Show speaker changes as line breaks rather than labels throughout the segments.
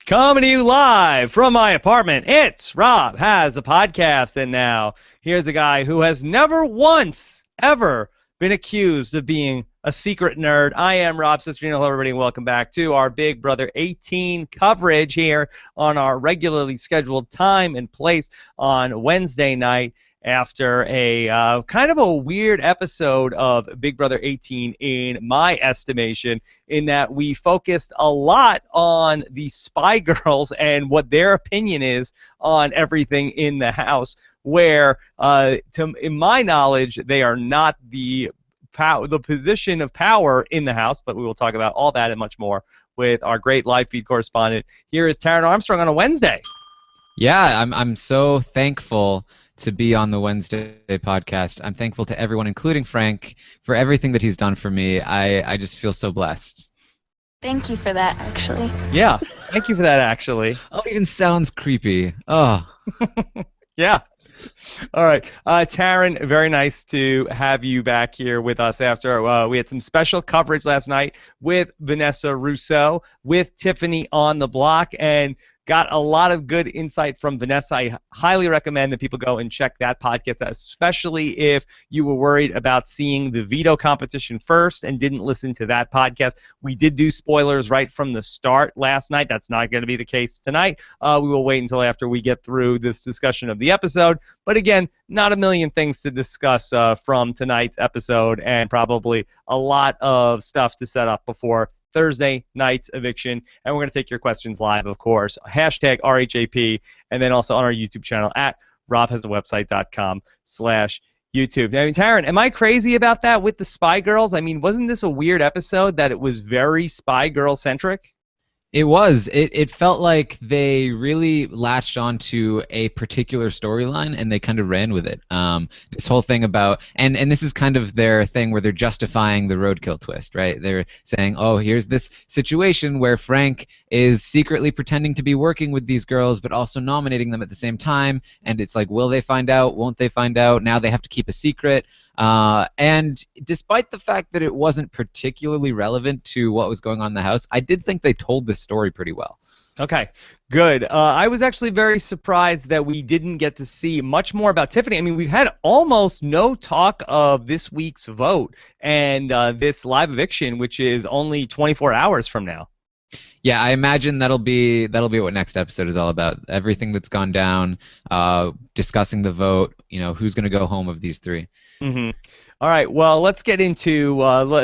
Coming to you live from my apartment, it's Rob Has a Podcast. And now, here's a guy who has never once, ever been accused of being a secret nerd. I am Rob Cesternino. Hello, everybody, and welcome back to our Big Brother 18 coverage here on our regularly scheduled time and place on Wednesday night, after a kind of a weird episode of Big Brother 18 in my estimation, in that we focused a lot on the Spy Girls and what their opinion is on everything in the house, where, in my knowledge, they are not the position of power in the house, but we will talk about all that and much more with our great live feed correspondent. Here is Taryn Armstrong on a Wednesday.
Yeah, I'm so thankful to be on the Wednesday podcast. I'm thankful to everyone, including Frank, for everything that he's done for me. I just feel so blessed.
Thank you for that, actually.
Yeah, thank you for that, actually.
Oh, it even sounds creepy. Oh.
Yeah. All right. Taryn, very nice to have you back here with us after we had some special coverage last night with Vanessa Rousseau, with Tiffany on the block, and got a lot of good insight from Vanessa. I highly recommend that people go and check that podcast out, especially if you were worried about seeing the veto competition first and didn't listen to that podcast. We did do spoilers right from the start last night. That's not going to be the case tonight. We will wait until after we get through this discussion of the episode. But again, not a million things to discuss from tonight's episode, and probably a lot of stuff to set up before Thursday night's eviction. And we're going to take your questions live, of course. Hashtag RHAP, and then also on our YouTube channel at robhasawebsite.com/YouTube. I mean, Taryn, am I crazy about that with the Spy Girls? I mean, wasn't this a weird episode that it was very Spy Girl centric?
It was. It felt like they really latched onto a particular storyline and they kind of ran with it. This whole thing about, and this is kind of their thing where they're justifying the roadkill twist, right? They're saying, oh, here's this situation where Frank is secretly pretending to be working with these girls but also nominating them at the same time, and it's like, will they find out? Won't they find out? Now they have to keep a secret. And despite the fact that it wasn't particularly relevant to what was going on in the house, I did think they told this story pretty well.
Okay, good. I was actually very surprised that we didn't get to see much more about Tiffany. I mean, we've had almost no talk of this week's vote and this live eviction, which is only 24 hours from now.
Yeah, I imagine that'll be what next episode is all about. Everything that's gone down, discussing the vote, who's going to go home of these three.
Mm-hmm. All right, well, let's get into,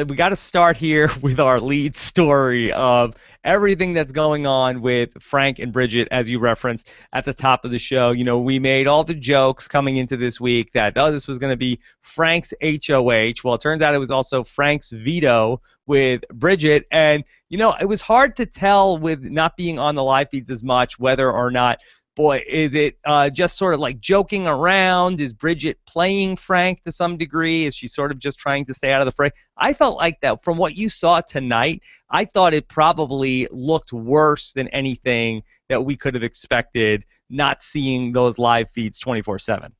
we got to start here with our lead story of everything that's going on with Frank and Bridget, as you referenced at the top of the show. We made all the jokes coming into this week that, this was going to be Frank's HOH. Well, it turns out it was also Frank's veto with Bridget, and, it was hard to tell with not being on the live feeds as much whether or not, boy, is it just sort of like joking around? Is Bridget playing Frank to some degree? Is she sort of just trying to stay out of the fray? I felt like that from what you saw tonight. I thought it probably looked worse than anything that we could have expected, not seeing those live feeds 24/7.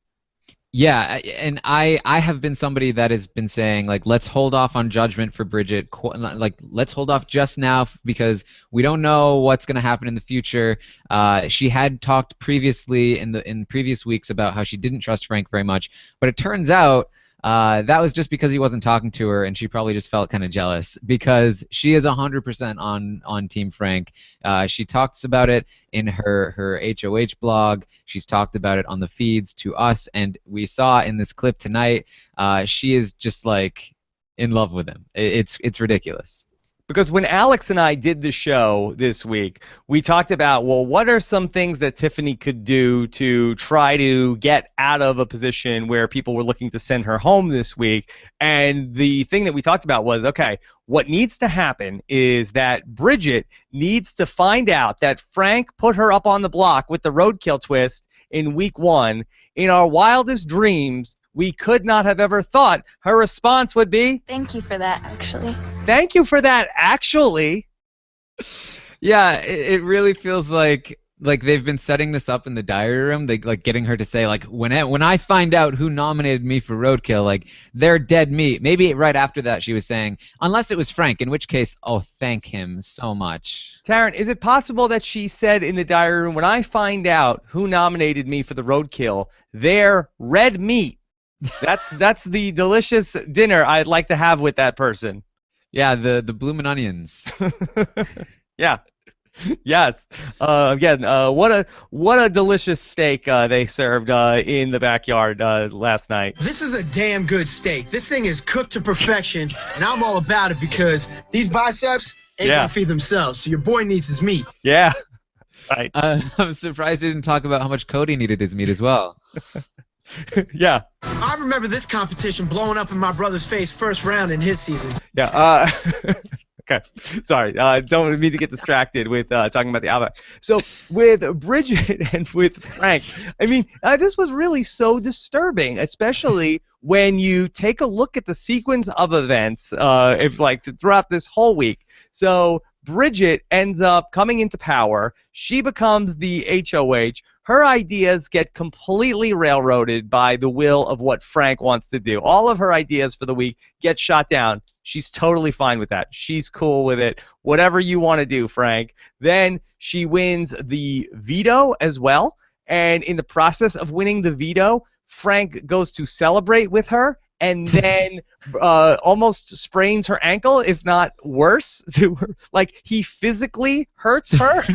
Yeah, and I have been somebody that has been saying, like, let's hold off on judgment for Bridget. Like, let's hold off just now because we don't know what's going to happen in the future. She had talked previously in previous weeks about how she didn't trust Frank very much, but it turns out that was just because he wasn't talking to her, and she probably just felt kind of jealous because she is 100% on Team Frank. She talks about it in her HOH blog. She's talked about it on the feeds to us, and we saw in this clip tonight, she is just like in love with him. It's ridiculous.
Because when Alex and I did the show this week, we talked about, well, what are some things that Tiffany could do to try to get out of a position where people were looking to send her home this week? And the thing that we talked about was, okay, what needs to happen is that Bridget needs to find out that Frank put her up on the block with the roadkill twist in week 1. In our wildest dreams, we could not have ever thought her response would be,
Thank you for that, actually.
Thank you for that, actually.
Yeah, it really feels like like they've been setting this up in the diary room. They like getting her to say like when I find out who nominated me for Roadkill, like they're dead meat. Maybe right after that she was saying unless it was Frank, in which case, oh, thank him so much.
Taryn, is it possible that she said in the diary room, when I find out who nominated me for the Roadkill, they're red meat? That's the delicious dinner I'd like to have with that person.
Yeah, the bloomin' onions.
Yeah. Yes. Again, what a delicious steak they served in the backyard last night.
This is a damn good steak. This thing is cooked to perfection, and I'm all about it because these biceps ain't gonna feed themselves. So your boy needs his meat.
Yeah. Right.
I'm surprised you didn't talk about how much Cody needed his meat as well.
Yeah.
I remember this competition blowing up in my brother's face first round in his season.
Yeah. Okay. Sorry. Don't mean to get distracted with talking about the Outback. So with Bridget and with Frank, I mean, this was really so disturbing, especially when you take a look at the sequence of events, if like throughout this whole week. So Bridget ends up coming into power. She becomes the HOH. Her ideas get completely railroaded by the will of what Frank wants to do. All of her ideas for the week get shot down. She's totally fine with that. She's cool with it. Whatever you want to do, Frank. Then she wins the veto as well. And in the process of winning the veto, Frank goes to celebrate with her and then almost sprains her ankle, if not worse. Like, he physically hurts her.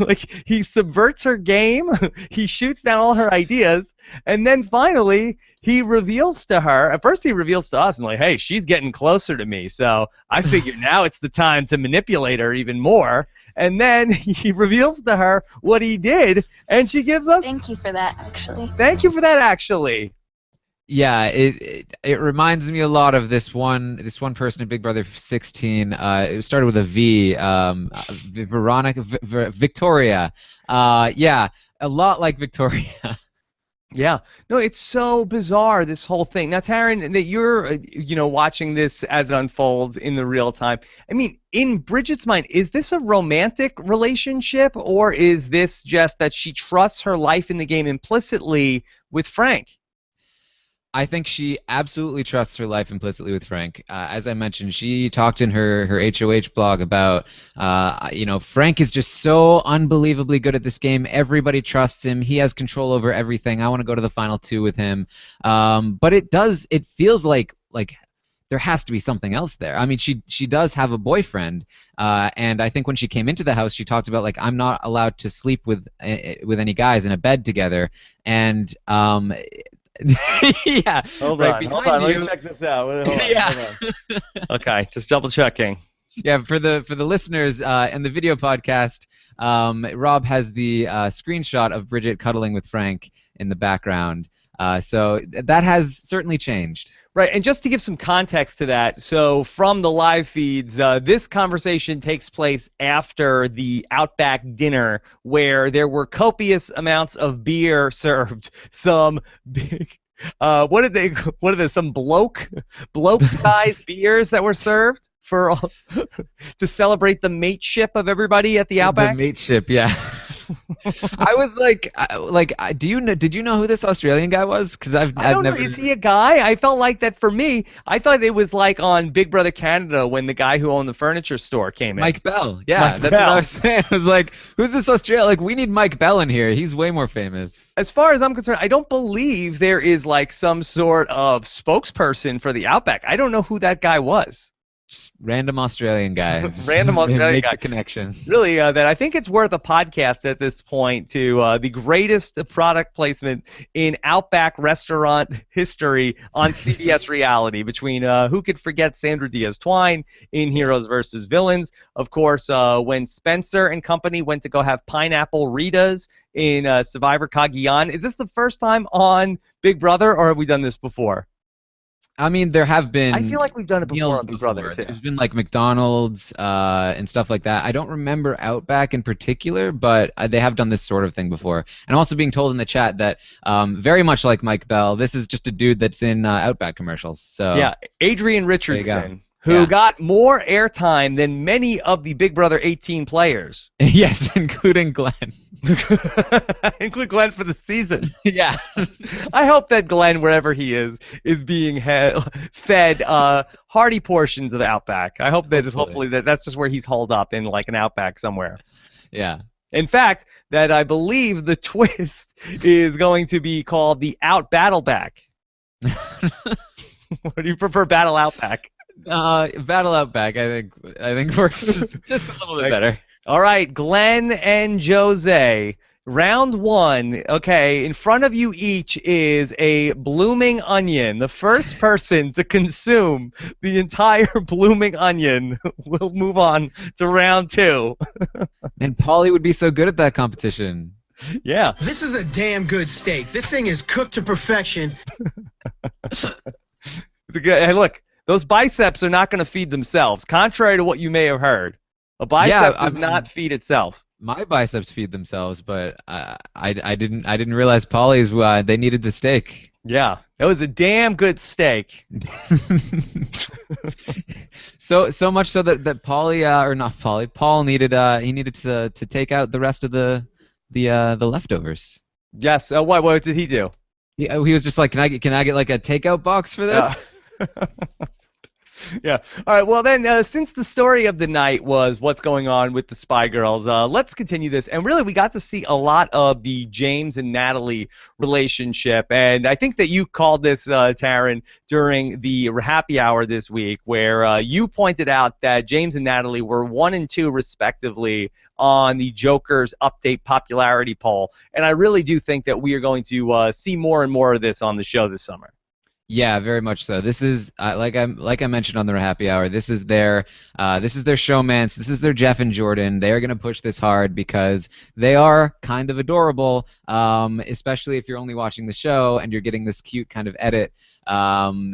Like, he subverts her game. He shoots down all her ideas. And then finally, he reveals to her, at first he reveals to us, and like, hey, she's getting closer to me, so I figure now it's the time to manipulate her even more. And then he reveals to her what he did, and she gives us...
Thank you for that, actually.
Thank you for that, actually.
Yeah, it reminds me a lot of this one person in Big Brother 16. It started with a V. Victoria. Yeah, a lot like Victoria.
Yeah. No, it's so bizarre, this whole thing. Now, Taryn, that you're, watching this as it unfolds in the real time. I mean, in Bridget's mind, is this a romantic relationship, or is this just that she trusts her life in the game implicitly with Frank?
I think she absolutely trusts her life implicitly with Frank. As I mentioned, she talked in her HOH blog about, Frank is just so unbelievably good at this game. Everybody trusts him. He has control over everything. I want to go to the final two with him. But it feels like there has to be something else there. I mean, she does have a boyfriend, and I think when she came into the house, she talked about like, I'm not allowed to sleep with any guys in a bed together, and yeah.
Hold on. Let me check this out. Hold on. Okay, just double checking.
Yeah, for the listeners and the video podcast, Rob has the screenshot of Bridget cuddling with Frank in the background. So that has certainly changed.
Right, and just to give some context to that, so from the live feeds, this conversation takes place after the Outback dinner where there were copious amounts of beer served, some big, some bloke-sized beers that were served to celebrate the mateship of everybody at the Outback?
The mateship, yeah. I was like, did you know who this Australian guy was? Because I've
never. Know. Is he a guy? I felt like that for me. I thought it was like on Big Brother Canada when the guy who owned the furniture store came in.
Mike Bell. Yeah, that's what I was saying. I was like, who's this Australian? Like, we need Mike Bell in here. He's way more famous.
As far as I'm concerned, I don't believe there is like some sort of spokesperson for the Outback. I don't know who that guy was.
Just random Australian guy.
Random Australian guy.
Make the connection.
Really, that I think it's worth a podcast at this point to the greatest product placement in Outback restaurant history on CBS reality between who could forget Sandra Diaz-Twine in Heroes vs. Villains. Of course, when Spencer and company went to go have pineapple Ritas in Survivor Cagayan. Is this the first time on Big Brother, or have we done this before?
I mean, there have been.
I feel like we've done it before on Big Brother, too.
There's been like McDonald's and stuff like that. I don't remember Outback in particular, but they have done this sort of thing before. And I'm also being told in the chat that very much like Mike Bell, this is just a dude that's in Outback commercials. So
yeah, Adrian Richardson, who
Yeah.
got more airtime than many of the Big Brother 18 players.
Yes, including Glenn.
Include Glenn for the season.
Yeah.
I hope that Glenn, wherever he is being fed hearty portions of the Outback. I hope that hopefully that's just where he's holed up in like an Outback somewhere.
Yeah.
In fact, that I believe the twist is going to be called the Out Battleback. What do you prefer, Battle Outback?
Battle Outback, I think works just a little bit better.
All right, Glenn and Jose. Round one. Okay, in front of you each is a blooming onion. The first person to consume the entire blooming onion will move on to round two.
And Paulie would be so good at that competition.
Yeah.
This is a damn good steak. This thing is cooked to perfection.
Hey, look, those biceps are not going to feed themselves, contrary to what you may have heard. A bicep does not feed itself.
My biceps feed themselves, but I didn't realize Paulie's they needed the steak.
Yeah, that was a damn good steak.
So much so that Paul needed to take out the rest of the leftovers.
Yes. What did he do?
He was just like, can I get like a takeout box for this?
Yeah. All right. Well, then, since the story of the night was what's going on with the Spy Girls, let's continue this. And really, we got to see a lot of the James and Natalie relationship. And I think that you called this, Taryn, during the happy hour this week, where you pointed out that James and Natalie were 1 and 2, respectively, on the Joker's update popularity poll. And I really do think that we are going to see more and more of this on the show this summer.
Yeah, very much so. This is like I mentioned on the happy hour. This is their showmance. This is their Jeff and Jordan. They are going to push this hard because they are kind of adorable. Especially if you're only watching the show and you're getting this cute kind of edit. I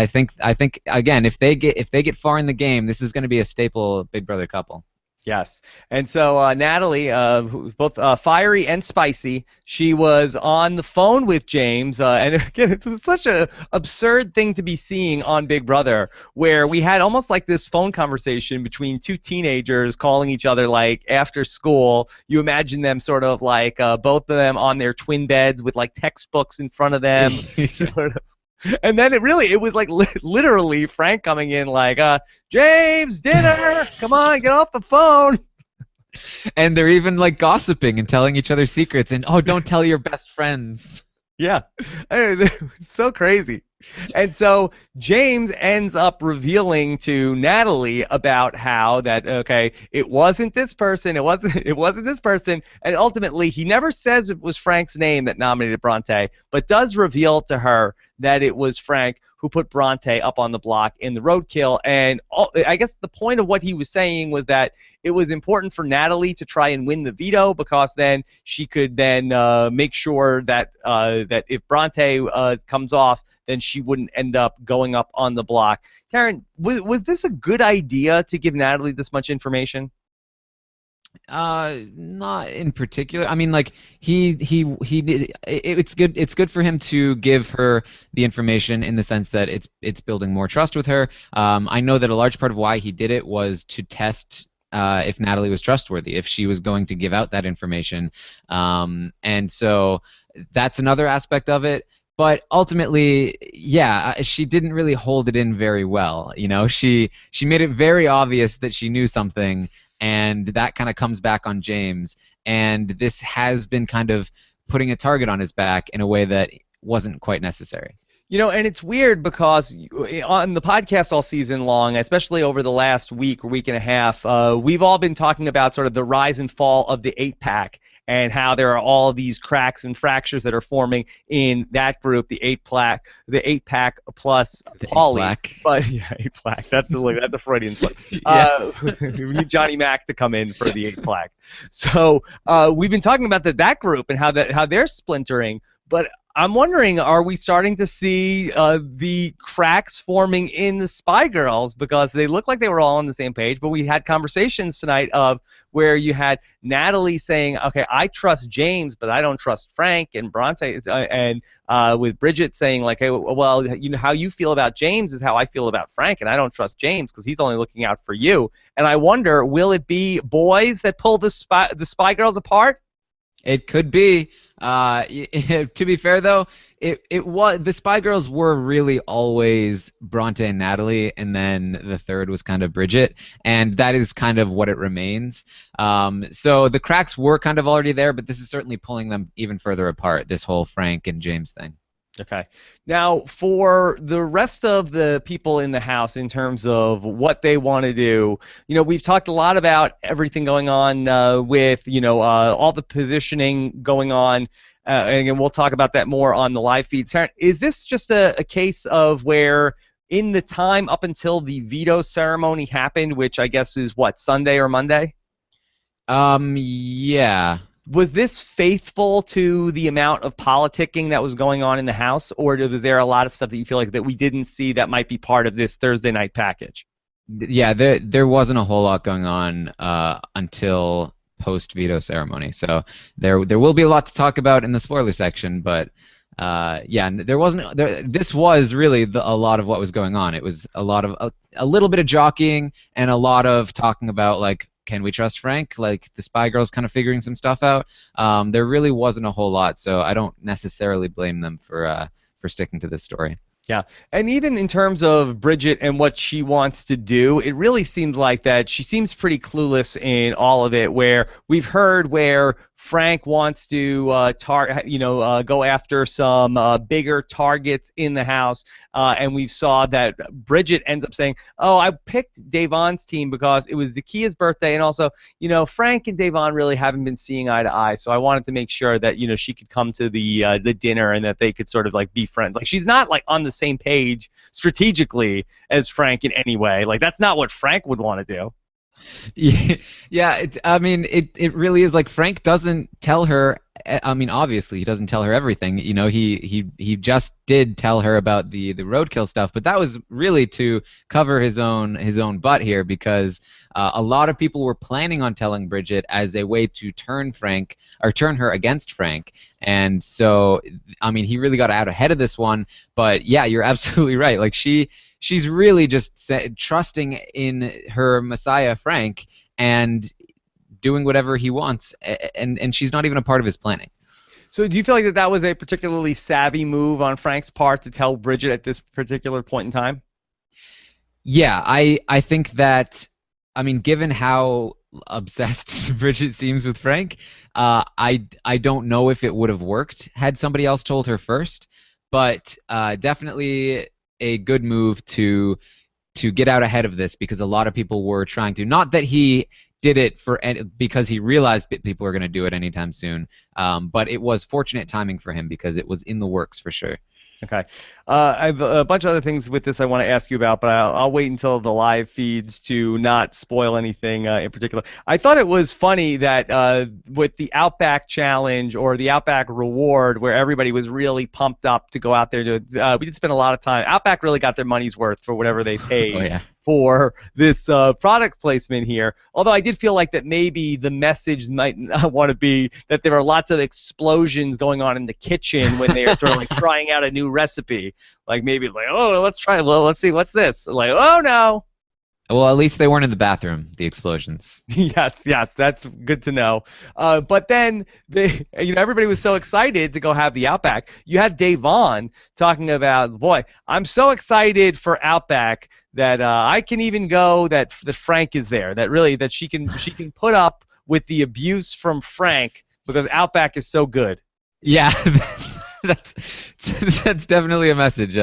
think again, if they get far in the game, this is going to be a staple Big Brother couple.
Yes. And so Natalie, who's both fiery and spicy, she was on the phone with James. And again, it's such an absurd thing to be seeing on Big Brother, where we had almost like this phone conversation between two teenagers calling each other like after school. You imagine them sort of like both of them on their twin beds with like textbooks in front of them. Sort of. And then it was like literally Frank coming in like, James, dinner, come on, get off the phone.
And they're even like gossiping and telling each other secrets and, oh, don't tell your best friends.
Yeah, so crazy. And so James ends up revealing to Natalie about how that, okay, it wasn't this person, it wasn't this person, and ultimately he never says it was Frank's name that nominated Bronte, but does reveal to her that it was Frank who put Bronte up on the block in the roadkill. And I guess the point of what he was saying was that it was important for Natalie to try and win the veto, because then she could then make sure that that if Bronte comes off, then she wouldn't end up going up on the block. Taryn, was this a good idea to give Natalie this much information?
Not in particular. I mean, like he did. It's good for him to give her the information in the sense that it's building more trust with her. I know that a large part of why he did it was to test if Natalie was trustworthy, if she was going to give out that information, and so that's another aspect of it. But ultimately, yeah, she didn't really hold it in very well. You know, she made it very obvious that she knew something, and that kind of comes back on James. And this has been kind of putting a target on his back in a way that wasn't quite necessary.
You know, and it's weird because on the podcast all season long, especially over the last week or week and a half, we've all been talking about sort of the rise and fall of the 8-pack and how there are all these cracks and fractures that are forming in that group, the 8-pack plus Paulie. But yeah, 8-pack. That's a Freudian slip. We need Johnny Mac to come in for the 8-pack. So we've been talking about that group and how they're splintering. But I'm wondering, are we starting to see the cracks forming in the Spy Girls, because they look like they were all on the same page, but we had conversations tonight of where you had Natalie saying, okay, I trust James, but I don't trust Frank, and Bronte and with Bridget saying like, hey, well, you know, how you feel about James is how I feel about Frank, and I don't trust James because he's only looking out for you. And I wonder, will it be boys that pull the Spy Girls apart?
It could be. To be fair, though, it was the Spy Girls were really always Bronte and Natalie, and then the third was kind of Bridget, and that is kind of what it remains. So the cracks were kind of already there, but this is certainly pulling them even further apart, this whole Frank and James thing.
Okay. Now, for the rest of the people in the house, in terms of what they want to do, you know, we've talked a lot about everything going on with, you know, all the positioning going on, and again, we'll talk about that more on the live feed. Taryn, is this just a case of where, in the time up until the veto ceremony happened, which I guess is what, Sunday or Monday?
Yeah.
Was this faithful to the amount of politicking that was going on in the House, or was there a lot of stuff that you feel like that we didn't see that might be part of this Thursday night package?
Yeah, there wasn't a whole lot going on until post-veto ceremony, so there will be a lot to talk about in the spoiler section, but yeah, there wasn't. This was really a lot of what was going on. It was a lot of a little bit of jockeying and a lot of talking about like, can we trust Frank? Like the Spy Girls kind of figuring some stuff out. There really wasn't a whole lot, so I don't necessarily blame them for sticking to this story.
Yeah, and even in terms of Bridget and what she wants to do, it really seems like that she seems pretty clueless in all of it, where we've heard where Frank wants to go after some bigger targets in the House, and we saw that Bridget ends up saying, oh, I picked Davon's team because it was Zakia's birthday, and also, you know, Frank and Davon really haven't been seeing eye to eye, so I wanted to make sure that, you know, she could come to the dinner and that they could sort of like be friends. Like, she's not like on the same page strategically as Frank in any way. Like, that's not what Frank would want to do.
Yeah. I mean, it really is like Frank doesn't tell her. I mean, obviously he doesn't tell her everything. You know, he just did tell her about the roadkill stuff, but that was really to cover his own butt here, because a lot of people were planning on telling Bridget as a way to turn her against Frank, and so I mean, he really got out ahead of this one. But yeah, you're absolutely right. Like she's really just trusting in her messiah Frank and doing whatever he wants, and she's not even a part of his planning.
So do you feel like that was a particularly savvy move on Frank's part to tell Bridget at this particular point in time?
Yeah, I think that, I mean, given how obsessed Bridget seems with Frank, I don't know if it would have worked had somebody else told her first, but definitely a good move to get out ahead of this, because a lot of people were trying to, not that he did it because he realized people are going to do it anytime soon, but it was fortunate timing for him because it was in the works for sure.
Okay. I have a bunch of other things with this I want to ask you about, but I'll wait until the live feeds to not spoil anything in particular. I thought it was funny that with the Outback Challenge or the Outback Reward, where everybody was really pumped up to go out there to, we did spend a lot of time. Outback really got their money's worth for whatever they paid.
Oh, yeah.
For this product placement here. Although I did feel like that maybe the message might not want to be that there are lots of explosions going on in the kitchen when they are sort of like trying out a new recipe. Like maybe like, oh, let's try it. Well, let's see, what's this? Like, oh no.
Well, at least they weren't in the bathroom, the explosions.
Yes, that's good to know. But then everybody was so excited to go have the Outback. You had Davon talking about, boy, I'm so excited for Outback that I can even go that Frank is there. That she can put up with the abuse from Frank because Outback is so good.
Yeah, that's definitely a message.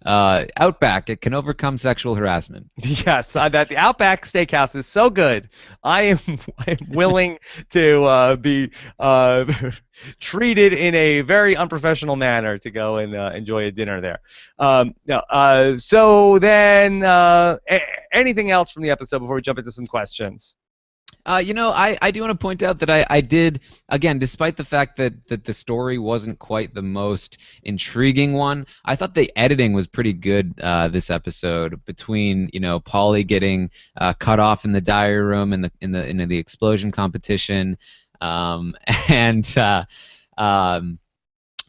Outback, it can overcome sexual harassment.
Yes, that the Outback Steakhouse is so good. I am willing to be treated in a very unprofessional manner to go and enjoy a dinner there. So then, anything else from the episode before we jump into some questions?
I do want to point out that I did, again, despite the fact that the story wasn't quite the most intriguing one, I thought the editing was pretty good this episode between, Paulie getting cut off in the diary room and the explosion competition, and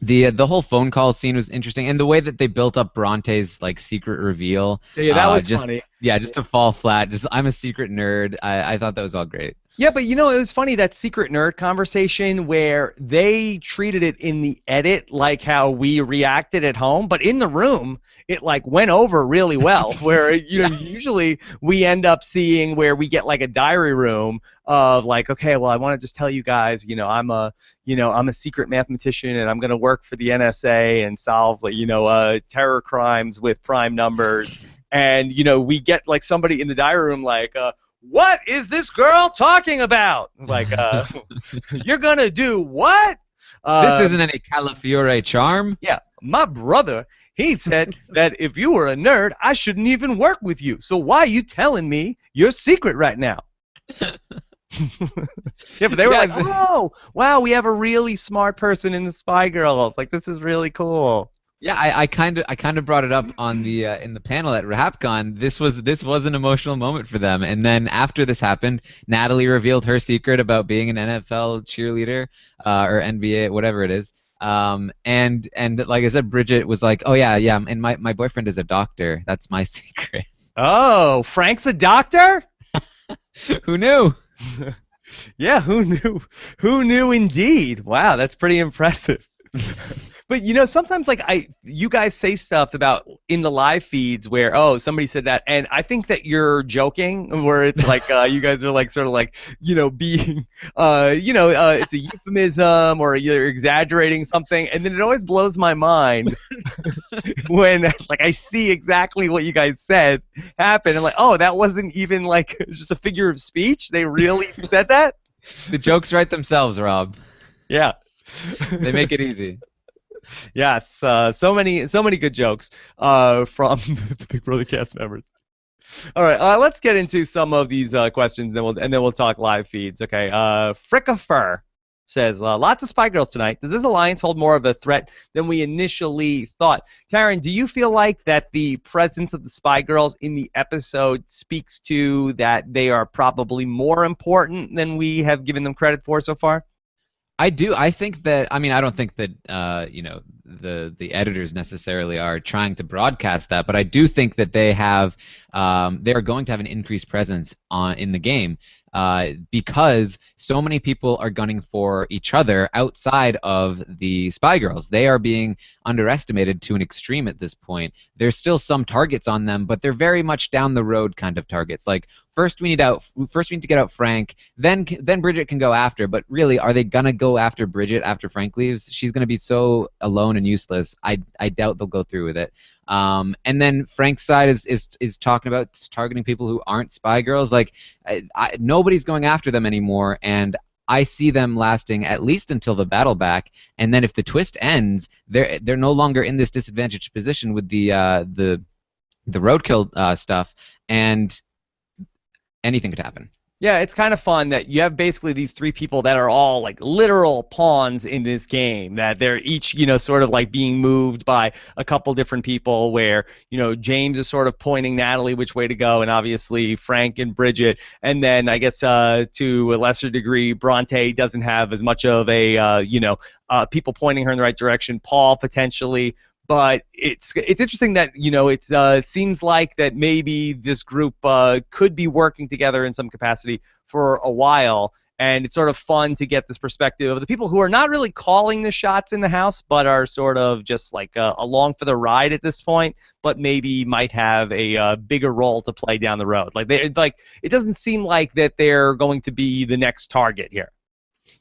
the whole phone call scene was interesting, and the way that they built up Bronte's like secret reveal.
Yeah, that was funny.
Yeah, just to fall flat. Just I'm a secret nerd. I thought that was all great.
Yeah, but it was funny, that secret nerd conversation where they treated it in the edit like how we reacted at home, but in the room it like went over really well. Where usually we end up seeing where we get like a diary room of like, okay, well, I want to just tell you guys, I'm a secret mathematician and I'm going to work for the NSA and solve terror crimes with prime numbers, and we get like somebody in the diary room like, what is this girl talking about? Like, you're gonna do what?
This isn't any Calafiore charm.
Yeah, my brother, he said that if you were a nerd, I shouldn't even work with you. So why are you telling me your secret right now? Yeah, but they were like, oh, wow, we have a really smart person in the Spy Girls. Like, this is really cool.
Yeah, I kind of brought it up on the in the panel at RHAPCon. This was an emotional moment for them. And then after this happened, Natalie revealed her secret about being an NFL cheerleader or NBA, whatever it is. And like I said, Bridget was like, "Oh yeah, and my boyfriend is a doctor. That's my secret."
Oh, Frank's a doctor?
Who knew?
Yeah, who knew? Who knew indeed? Wow, that's pretty impressive. But sometimes like you guys say stuff about in the live feeds where, oh, somebody said that, and I think that you're joking, where it's like you guys are like sort of like being it's a euphemism or you're exaggerating something, and then it always blows my mind when like I see exactly what you guys said happen and like, oh, that wasn't even like just a figure of speech. They really said that.
The jokes write themselves, Rob.
Yeah.
They make it easy.
Yes, so many good jokes from the Big Brother cast members. All right, let's get into some of these questions, and then we'll talk live feeds. Okay, Frickifer says, lots of Spy Girls tonight. Does this alliance hold more of a threat than we initially thought? Karen, do you feel like that the presence of the Spy Girls in the episode speaks to that they are probably more important than we have given them credit for so far?
I do. I think that. I mean, I don't think that the editors necessarily are trying to broadcast that, but I do think that they are going to have an increased presence in the game because so many people are gunning for each other outside of the Spy Girls. They are being underestimated to an extreme at this point. There's still some targets on them, but they're very much down the road kind of targets. Like first we need to get out Frank, then Bridget can go after. But really, are they gonna go after Bridget after Frank leaves? She's gonna be so alone and useless. I doubt they'll go through with it. And then Frank's side is talking about targeting people who aren't Spy Girls. Like nobody's going after them anymore, and I see them lasting at least until the battle back, and then if the twist ends, they're no longer in this disadvantaged position with the roadkill stuff, and anything could happen.
Yeah, it's kind of fun that you have basically these three people that are all like literal pawns in this game, that they're each, sort of like being moved by a couple different people where, James is sort of pointing Natalie which way to go, and obviously Frank and Bridget, and then I guess to a lesser degree, Bronte doesn't have as much of a, people pointing her in the right direction, Paul potentially. But it's interesting that it seems like that maybe this group could be working together in some capacity for a while, and it's sort of fun to get this perspective of the people who are not really calling the shots in the house, but are sort of just like along for the ride at this point, but maybe might have a bigger role to play down the road. Like it doesn't seem like that they're going to be the next target here.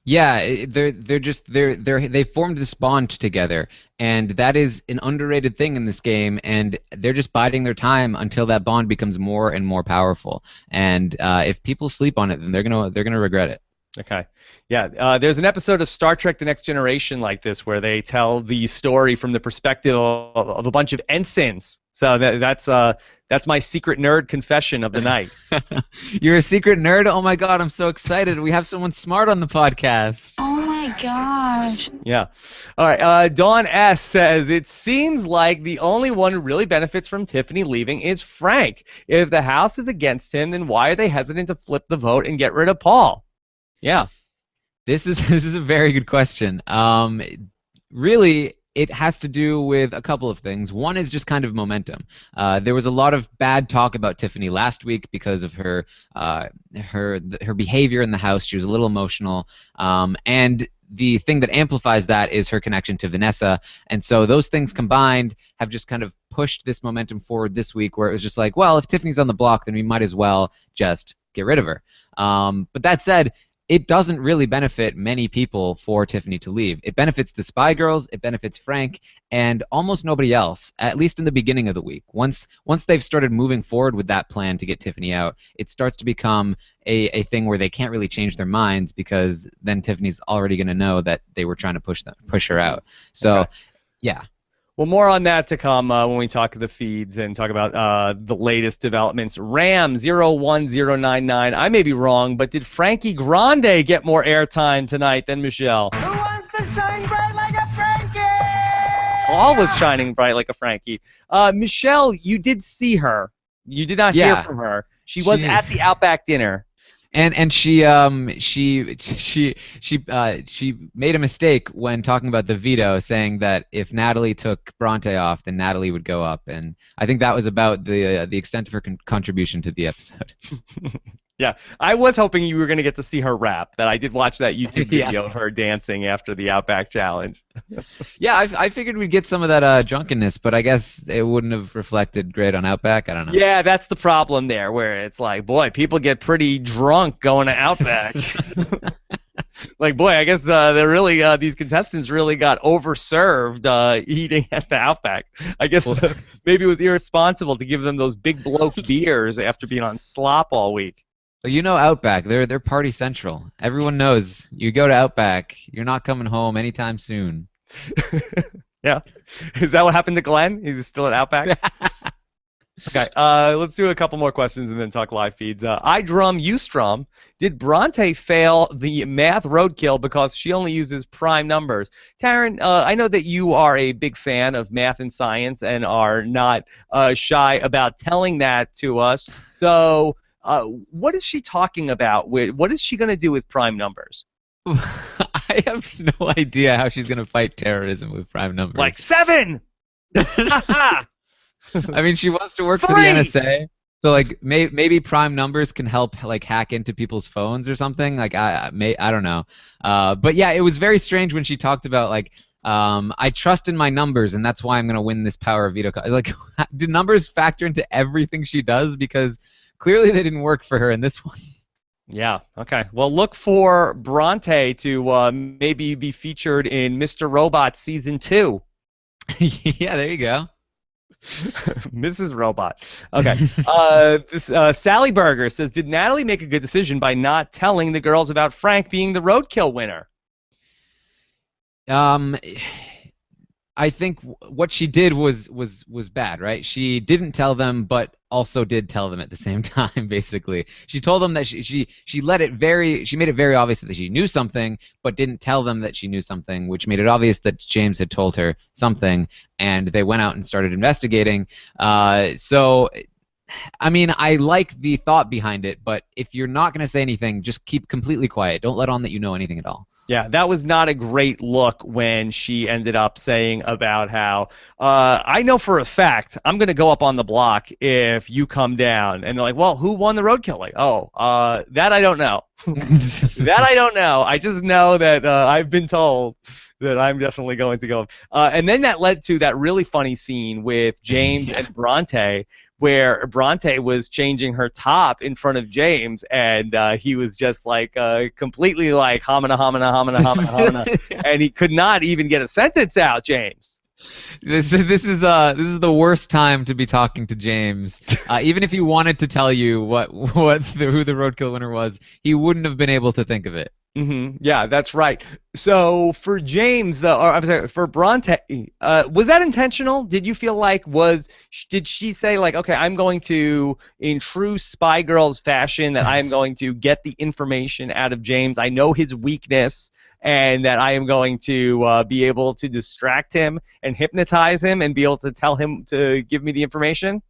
Yeah, they formed this bond together, and that is an underrated thing in this game, and they're just biding their time until that bond becomes more and more powerful. And if people sleep on it, then they're gonna regret it.
Okay. Yeah, there's an episode of Star Trek The Next Generation like this where they tell the story from the perspective of a bunch of ensigns So that's my secret nerd confession of the night.
You're a secret nerd? Oh my god, I'm so excited. We have someone smart on the podcast.
Oh my gosh.
Yeah. All right. Dawn S says, it seems like the only one who really benefits from Tiffany leaving is Frank. If the House is against him, then why are they hesitant to flip the vote and get rid of Paul? Yeah.
This is a very good question. Really, it has to do with a couple of things. One is just kind of momentum. There was a lot of bad talk about Tiffany last week because of her behavior in the House. She was a little emotional, and the thing that amplifies that is her connection to Vanessa. And so those things combined have just kind of pushed this momentum forward this week, where it was just like, well, if Tiffany's on the block, then we might as well just get rid of her. But that said, it doesn't really benefit many people for Tiffany to leave. It benefits the Spy Girls, it benefits Frank, and almost nobody else, at least in the beginning of the week. Once they've started moving forward with that plan to get Tiffany out, it starts to become a thing where they can't really change their minds, because then Tiffany's already going to know that they were trying to push her out. So, okay. Yeah.
Well, more on that to come when we talk the feeds and talk about the latest developments. Ram01099, I may be wrong, but did Frankie Grande get more airtime tonight than Michelle?
Who wants to shine bright like a Frankie?
Paul was shining bright like a Frankie. Michelle, you did see her. You did not hear from her. She was at the Outback dinner.
And she made a mistake when talking about the veto, saying that if Natalie took Bronte off, then Natalie would go up, and I think that was about the extent of her contribution to the episode.
Yeah, I was hoping you were going to get to see her rap. That I did watch that YouTube video of her dancing after the Outback Challenge.
Yeah, I figured we'd get some of that drunkenness, but I guess it wouldn't have reflected great on Outback. I don't know.
Yeah, that's the problem there, where it's like, boy, people get pretty drunk going to Outback. Like, boy, I guess these contestants really got overserved eating at the Outback. I guess maybe it was irresponsible to give them those big bloke beers after being on slop all week.
Well, you know Outback, they're party central. Everyone knows you go to Outback, you're not coming home anytime soon.
Yeah. Is that what happened to Glenn? He's still at Outback? Okay, let's do a couple more questions and then talk live feeds. I drum, you strum. Did Bronte fail the math roadkill because she only uses prime numbers? Taryn, I know that you are a big fan of math and science and are not shy about telling that to us. So what is she talking about? What is she going to do with prime numbers?
I have no idea how she's going to fight terrorism with prime numbers.
Like 7!
I mean, she wants to work for the NSA, so like maybe prime numbers can help like hack into people's phones or something. Like I don't know, but yeah, it was very strange when she talked about like I trust in my numbers and that's why I'm gonna win this power veto. Like, do numbers factor into everything she does? Because clearly they didn't work for her in this one.
Yeah. Okay. Well, look for Bronte to maybe be featured in Mr. Robot Season 2.
Yeah, there you go.
Mrs. Robot. Okay. Sally Berger says, did Natalie make a good decision by not telling the girls about Frank being the roadkill winner?
I think what she did was bad, right? She didn't tell them, but also did tell them at the same time. Basically, she told them that she made it very obvious that she knew something, but didn't tell them that she knew something, which made it obvious that James had told her something, and they went out and started investigating. So, I mean, I like the thought behind it, but if you're not going to say anything, just keep completely quiet. Don't let on that you know anything at all.
Yeah, that was not a great look when she ended up saying about how, I know for a fact I'm going to go up on the block if you come down. And they're like, well, who won the roadkill? Like, that I don't know. That I don't know. I just know that I've been told that I'm definitely going to go. And then that led to that really funny scene with James and Bronte, where Bronte was changing her top in front of James, and he was just like completely like homina, and he could not even get a sentence out, James.
This is the worst time to be talking to James. Even if he wanted to tell you who the roadkill winner was, he wouldn't have been able to think of it.
Yeah, that's right. So for James, or I'm sorry, for Bronte, was that intentional? Did you feel like did she say like, okay, I'm going to, in true Spy Girls fashion, that I am going to get the information out of James. I know his weakness, and that I am going to be able to distract him and hypnotize him and be able to tell him to give me the information?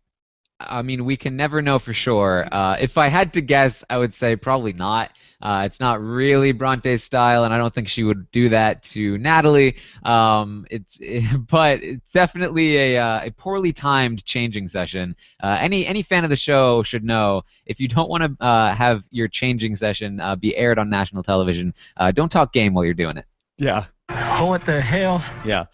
I mean, we can never know for sure. If I had to guess, I would say probably not. It's not really Bronte's style, and I don't think she would do that to Natalie. But it's definitely a poorly timed changing session. Any fan of the show should know, if you don't want to have your changing session be aired on national television, don't talk game while you're doing it.
Yeah.
Oh, what the hell?
Yeah.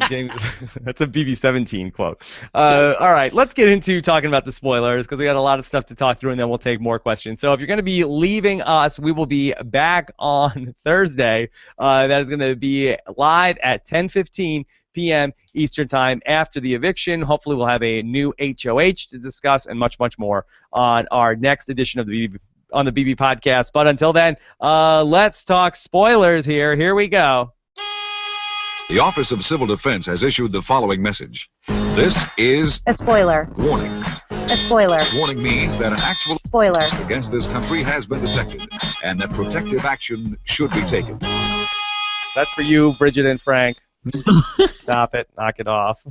James, that's a BB18 quote. All right, let's get into talking about the spoilers, because we got a lot of stuff to talk through, and then we'll take more questions. So if you're going to be leaving us, we will be back on Thursday. That is going to be live at 10:15 p.m. Eastern Time after the eviction. Hopefully we'll have a new HOH to discuss and much, much more on our next edition of the BB podcast. But until then, let's talk spoilers here. Here we go.
The Office of Civil Defense has issued the following message. This is
a spoiler.
Warning.
A spoiler.
Warning means that an actual
spoiler
against this country has been detected, and that protective action should be taken.
That's for you, Bridget and Frank. Stop it. Knock it off.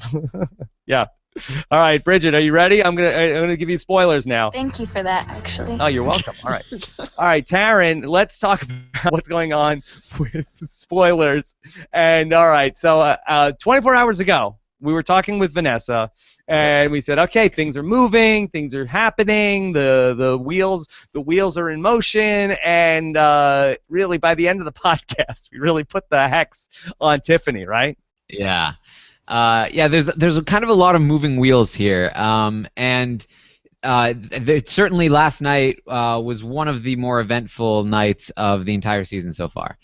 Yeah. All right, Bridget, are you ready? I'm gonna give you spoilers now.
Thank you for that, actually.
Oh, you're welcome. All right. All right, Taryn, let's talk about what's going on with spoilers. And all right, so 24 hours ago, we were talking with Vanessa, and we said, okay, things are moving, things are happening, the wheels are in motion, and really by the end of the podcast, we really put the hex on Tiffany, right?
Yeah. Yeah, there's a kind of a lot of moving wheels here, and certainly last night was one of the more eventful nights of the entire season so far.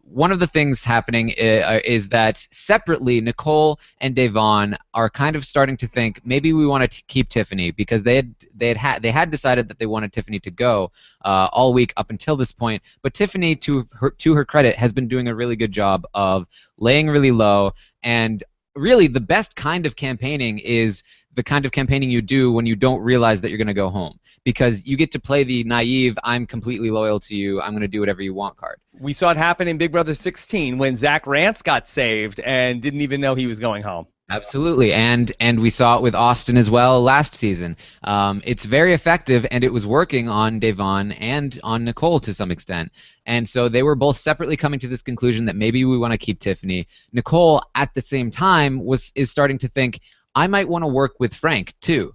One of the things happening is that separately, Nicole and Devon are kind of starting to think maybe we want to keep Tiffany, because they had decided that they wanted Tiffany to go all week up until this point. But Tiffany, to her credit, has been doing a really good job of laying really low, and really the best kind of campaigning is the kind of campaigning you do when you don't realize that you're going to go home, because you get to play the naive, I'm completely loyal to you, I'm going to do whatever you want card.
We saw it happen in Big Brother 16 when Zach Rance got saved and didn't even know he was going home.
Absolutely, and we saw it with Austin as well last season. It's very effective, and it was working on Devon and on Nicole to some extent. And so they were both separately coming to this conclusion that maybe we want to keep Tiffany. Nicole, at the same time, is starting to think, I might want to work with Frank too,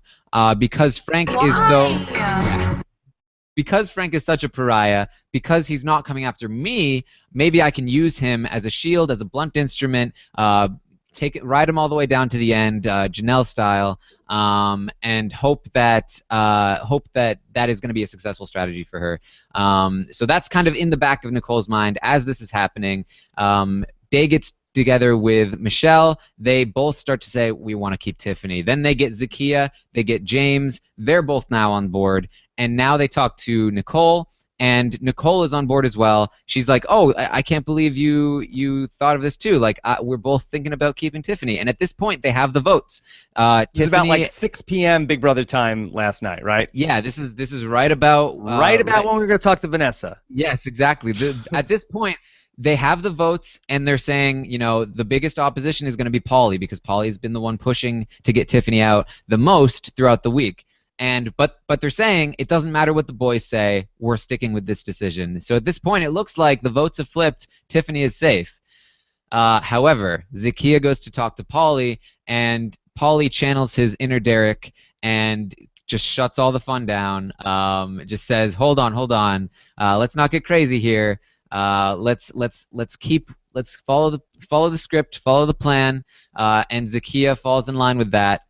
because Frank is so. Because Frank is such a pariah, because he's not coming after me, maybe I can use him as a shield, as a blunt instrument, ride him all the way down to the end, Janelle style, and hope that that is going to be a successful strategy for her. So that's kind of in the back of Nicole's mind as this is happening. Day gets together with Michelle. They both start to say, we want to keep Tiffany. Then they get Zakiya, they get James. They're both now on board. And now they talk to Nicole, and Nicole is on board as well. She's like, oh, I can't believe you thought of this too. Like, we're both thinking about keeping Tiffany. And at this point, they have the votes.
It was
Tiffany,
about like 6 p.m. Big Brother time last night, right?
Yeah, this is right about...
right about when we were going to talk to Vanessa.
Yes, exactly. At this point, they have the votes, and they're saying, you know, the biggest opposition is going to be Paulie, because Paulie's been the one pushing to get Tiffany out the most throughout the week. But they're saying it doesn't matter what the boys say, we're sticking with this decision. So at this point, it looks like the votes have flipped. Tiffany is safe. However, Zakiya goes to talk to Paulie, and Paulie channels his inner Derek and just shuts all the fun down. Just says, hold on, let's not get crazy here. Let's follow the script, follow the plan, and Zakiya falls in line with that.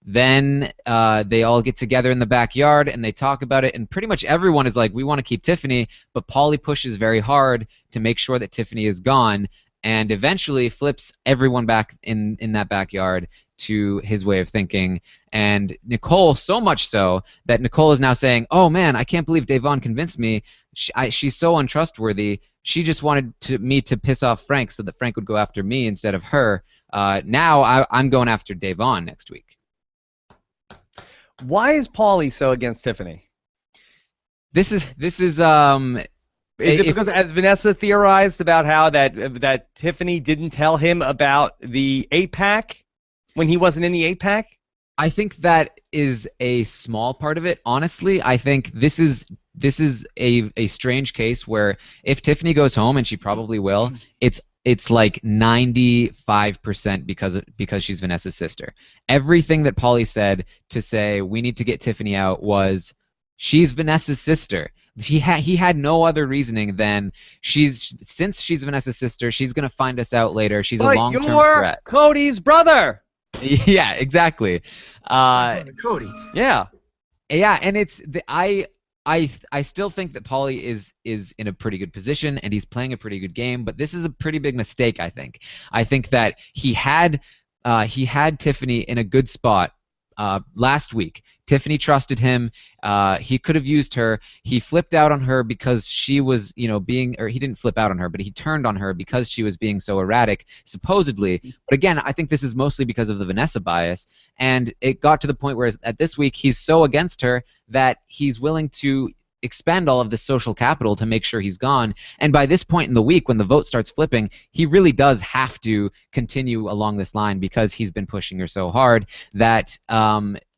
Then they all get together in the backyard and they talk about it, and pretty much everyone is like, we want to keep Tiffany, but Paulie pushes very hard to make sure that Tiffany is gone, and eventually flips everyone back in that backyard to his way of thinking. And Nicole, so much so that Nicole is now saying, "Oh man, I can't believe Devon convinced me. She's so untrustworthy. She just wanted me to piss off Frank so that Frank would go after me instead of her. Now I'm going after Devon next week."
Why is Paulie so against Tiffany?
This is
Is it because, as Vanessa theorized about how that Tiffany didn't tell him about the 8-pack when he wasn't in the 8-pack?
I think that is a small part of it. Honestly, I think this is a strange case where if Tiffany goes home, and she probably will, it's like 95% because she's Vanessa's sister. Everything that Paulie said to say we need to get Tiffany out was she's Vanessa's sister. He had no other reasoning than since she's Vanessa's sister, she's gonna find us out later. She's a long-term threat.
Cody's brother.
Yeah, exactly.
Cody.
Yeah.
Yeah, and I still think that Paulie is in a pretty good position and he's playing a pretty good game, but this is a pretty big mistake. I think that he had Tiffany in a good spot last week. Tiffany trusted him. He could have used her. He flipped out on her because she was, he didn't flip out on her, but he turned on her because she was being so erratic, supposedly. But again, I think this is mostly because of the Vanessa bias, and it got to the point where at this week he's so against her that he's willing to expend all of this social capital to make sure he's gone. And by this point in the week, when the vote starts flipping, he really does have to continue along this line because he's been pushing her so hard that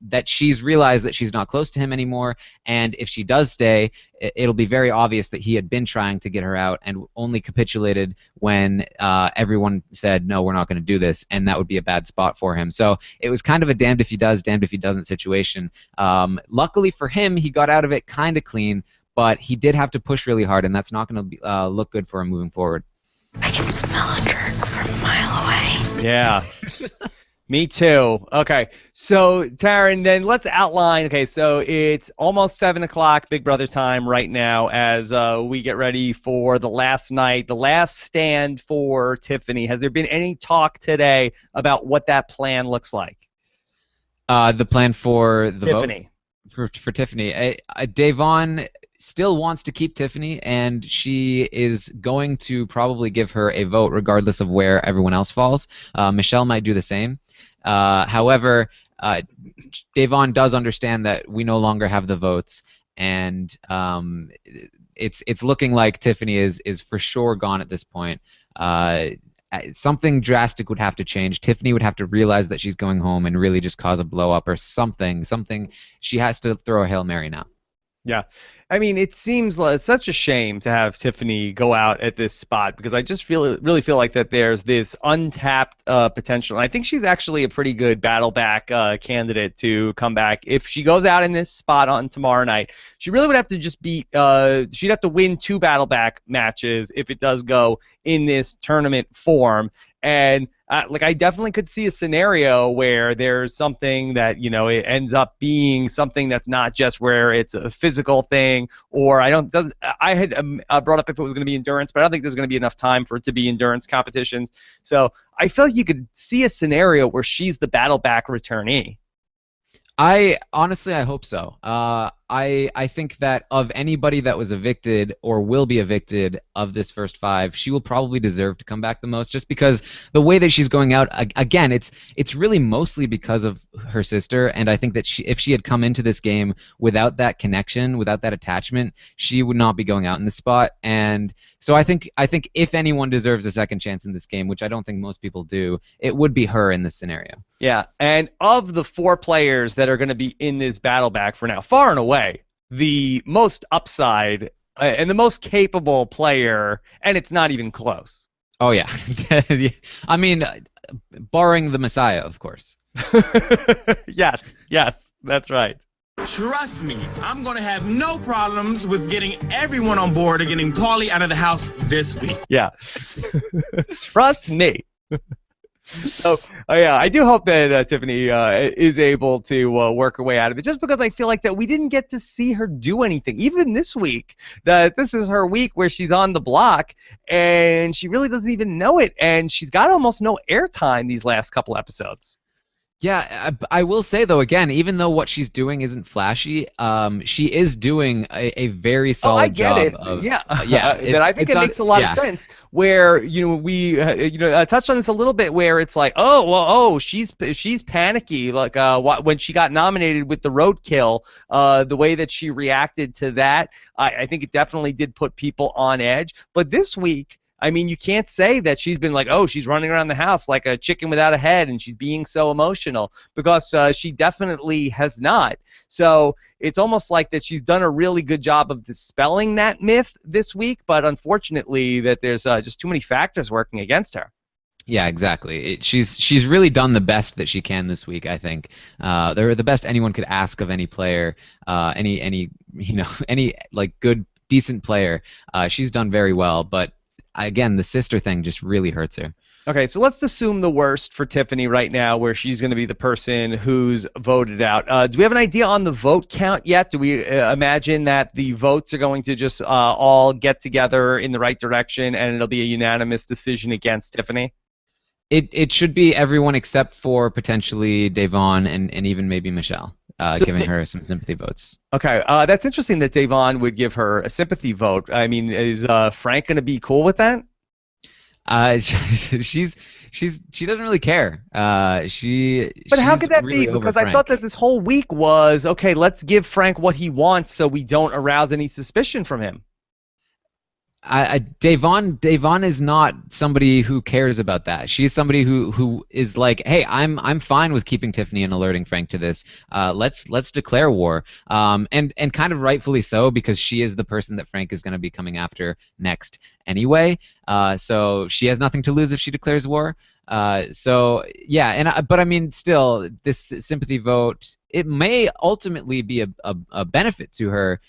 that she's realized that she's not close to him anymore. And if she does stay, it'll be very obvious that he had been trying to get her out and only capitulated when everyone said, no, we're not going to do this, and that would be a bad spot for him. So it was kind of a damned if he does, damned if he doesn't situation. Luckily for him, he got out of it kind of clean, but he did have to push really hard, and that's not going to look good for him moving forward.
I can smell a jerk from a mile away.
Yeah. Me too. Okay, so Taryn, then let's outline. Okay, so it's almost 7 o'clock Big Brother time right now as we get ready for the last night, the last stand for Tiffany. Has there been any talk today about what that plan looks like?
The plan for the
Tiffany.
Vote? For Tiffany. Devon still wants to keep Tiffany, and she is going to probably give her a vote regardless of where everyone else falls. Michelle might do the same. However, Devon does understand that we no longer have the votes, and it's looking like Tiffany is for sure gone at this point. Something drastic would have to change. Tiffany would have to realize that she's going home and really just cause a blow up or something. She has to throw a Hail Mary now.
Yeah. I mean, it seems like it's such a shame to have Tiffany go out at this spot because I just really feel like that there's this untapped potential. And I think she's actually a pretty good battle back candidate to come back. If she goes out in this spot on tomorrow night, she really would have to just beat she'd have to win 2 battle back matches if it does go in this tournament form. And I definitely could see a scenario where there's something that, it ends up being something that's not just where it's a physical thing, or I had brought up if it was going to be endurance, but I don't think there's going to be enough time for it to be endurance competitions. So I feel like you could see a scenario where she's the battle back returnee.
I hope so. I think that of anybody that was evicted or will be evicted of this first 5, she will probably deserve to come back the most, just because the way that she's going out, again, it's really mostly because of her sister, and I think that if she had come into this game without that connection, without that attachment, she would not be going out in this spot. And so I think if anyone deserves a second chance in this game, which I don't think most people do, it would be her in this scenario.
Yeah, and of the 4 players that are going to be in this battle back for now, far and away, the most upside and the most capable player, and it's not even close.
Oh, yeah. I mean, barring the Messiah, of course.
Yes, that's right.
Trust me, I'm going to have no problems with getting everyone on board and getting Paulie out of the house this week.
Yeah. Trust me. So, yeah, I do hope that Tiffany is able to work her way out of it, just because I feel like that we didn't get to see her do anything, even this week, that this is her week where she's on the block, and she really doesn't even know it, and she's got almost no airtime these last couple episodes.
Yeah, I will say though, again, even though what she's doing isn't flashy, she is doing a very
Oh, I
solid
get
job
it.
of,
Yeah,
yeah,
but I think
it's
it
on,
makes a lot of
yeah,
sense. Where we touched on this a little bit, where it's like, oh well, she's panicky. Like when she got nominated with the roadkill, the way that she reacted to that, I think it definitely did put people on edge. But this week, I mean, you can't say that she's been like, oh, she's running around the house like a chicken without a head and she's being so emotional, because she definitely has not. So it's almost like that she's done a really good job of dispelling that myth this week, but unfortunately that there's just too many factors working against her.
yeah, exactly. She's really done the best that she can this week. I think they're the best anyone could ask of any player, any any like good decent player. She's done very well, but again, the sister thing just really hurts her.
Okay, so let's assume the worst for Tiffany right now, where she's going to be the person who's voted out. Do we have an idea on the vote count yet? Do we imagine that the votes are going to just all get together in the right direction and it'll be a unanimous decision against Tiffany?
It should be everyone except for potentially Devon and even maybe Michelle, giving her some sympathy votes.
Okay, that's interesting that Devon would give her a sympathy vote. I mean, is Frank going to be cool with that?
She doesn't really care.
But how could that
really
be?
over
Because I
Frank.
thought that this whole week was, okay, let's give Frank what he wants so we don't arouse any suspicion from him.
Devon is not somebody who cares about that. She's somebody who is like, hey, I'm fine with keeping Tiffany and alerting Frank to this. Let's declare war. And kind of rightfully so, because she is the person that Frank is going to be coming after next anyway. So she has nothing to lose if she declares war. So yeah, but I mean, still, this sympathy vote, it may ultimately be a benefit to her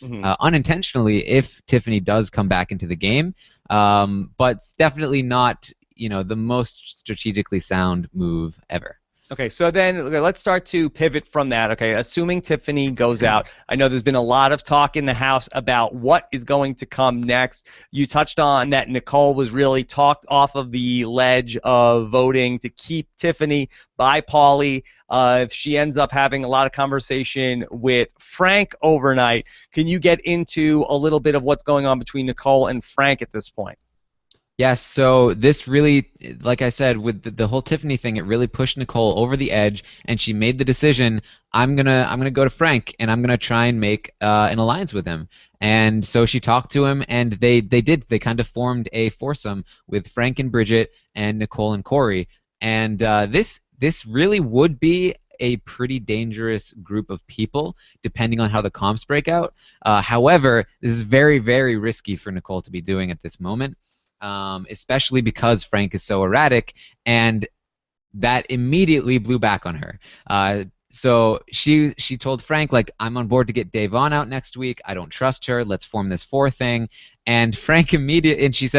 unintentionally if Tiffany does come back into the game, but it's definitely not the most strategically sound move ever.
Okay, so then let's start to pivot from that. Okay, assuming Tiffany goes out, I know there's been a lot of talk in the House about what is going to come next. You touched on that Nicole was really talked off of the ledge of voting to keep Tiffany by Paulie. If she ends up having a lot of conversation with Frank overnight, can you get into a little bit of what's going on between Nicole and Frank at this point?
Yes, so this really, like I said, with the whole Tiffany thing, it really pushed Nicole over the edge, and she made the decision, I'm gonna go to Frank, and I'm gonna try and make an alliance with him. And so she talked to him, and they kind of formed a foursome with Frank and Bridget and Nicole and Corey. And this really would be a pretty dangerous group of people, depending on how the comps break out. However, this is very, very risky for Nicole to be doing at this moment. Especially because Frank is so erratic, and that immediately blew back on her. So she told Frank, like, I'm on board to get Devon out next week. I don't trust her. Let's form this four thing. And Frank immediately, and she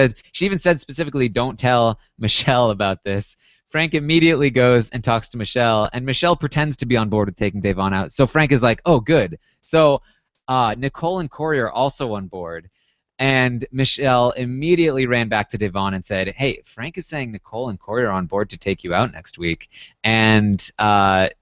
even said specifically, don't tell Michelle about this. Frank immediately goes and talks to Michelle, and Michelle pretends to be on board with taking Devon out. So Frank is like, oh, good. So Nicole and Corey are also on board. And Michelle immediately ran back to Devon and said, hey, Frank is saying Nicole and Corey are on board to take you out next week. And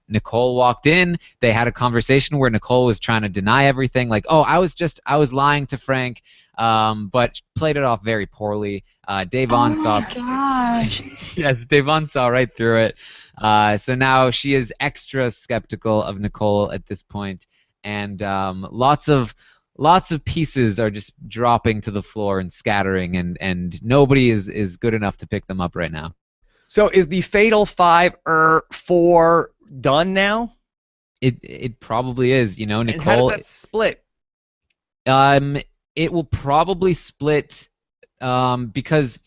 Nicole walked in. They had a conversation where Nicole was trying to deny everything, like, oh, I was lying to Frank, but played it off very poorly. Devon saw.
Oh my gosh.
Yes, Devon saw right through it. So now she is extra skeptical of Nicole at this point, and lots of pieces are just dropping to the floor and scattering, and nobody is good enough to pick them up right now.
So is the Fatal 5-4 done now?
It probably is. Nicole.
And how does that split?
It will probably split because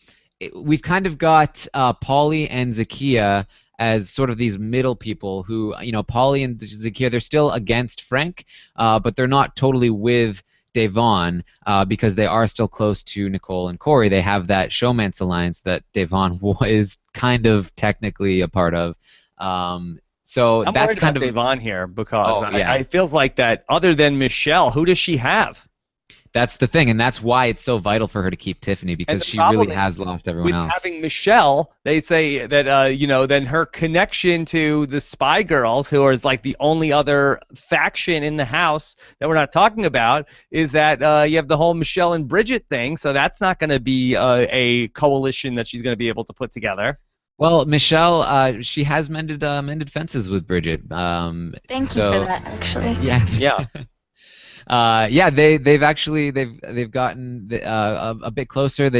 we've kind of got Paulie and Zakiya as sort of these middle people who, Paulie and Zakiya, they're still against Frank, but they're not totally with Devon because they are still close to Nicole and Corey. They have that showmance alliance that Devon is kind of technically a part of. So
I'm
that's
worried
kind
about
of
Devon here because
yeah.
I feels like that other than Michelle, who does she have?
That's the thing, and that's why it's so vital for her to keep Tiffany, because she really has lost everyone else.
With having Michelle, they say that then her connection to the Spy Girls, who is like the only other faction in the house that we're not talking about, is that you have the whole Michelle and Bridget thing. So that's not going to be a coalition that she's going to be able to put together.
Well, Michelle, she has mended fences with Bridget.
Thank you for that, actually.
Yeah. They've gotten a bit closer.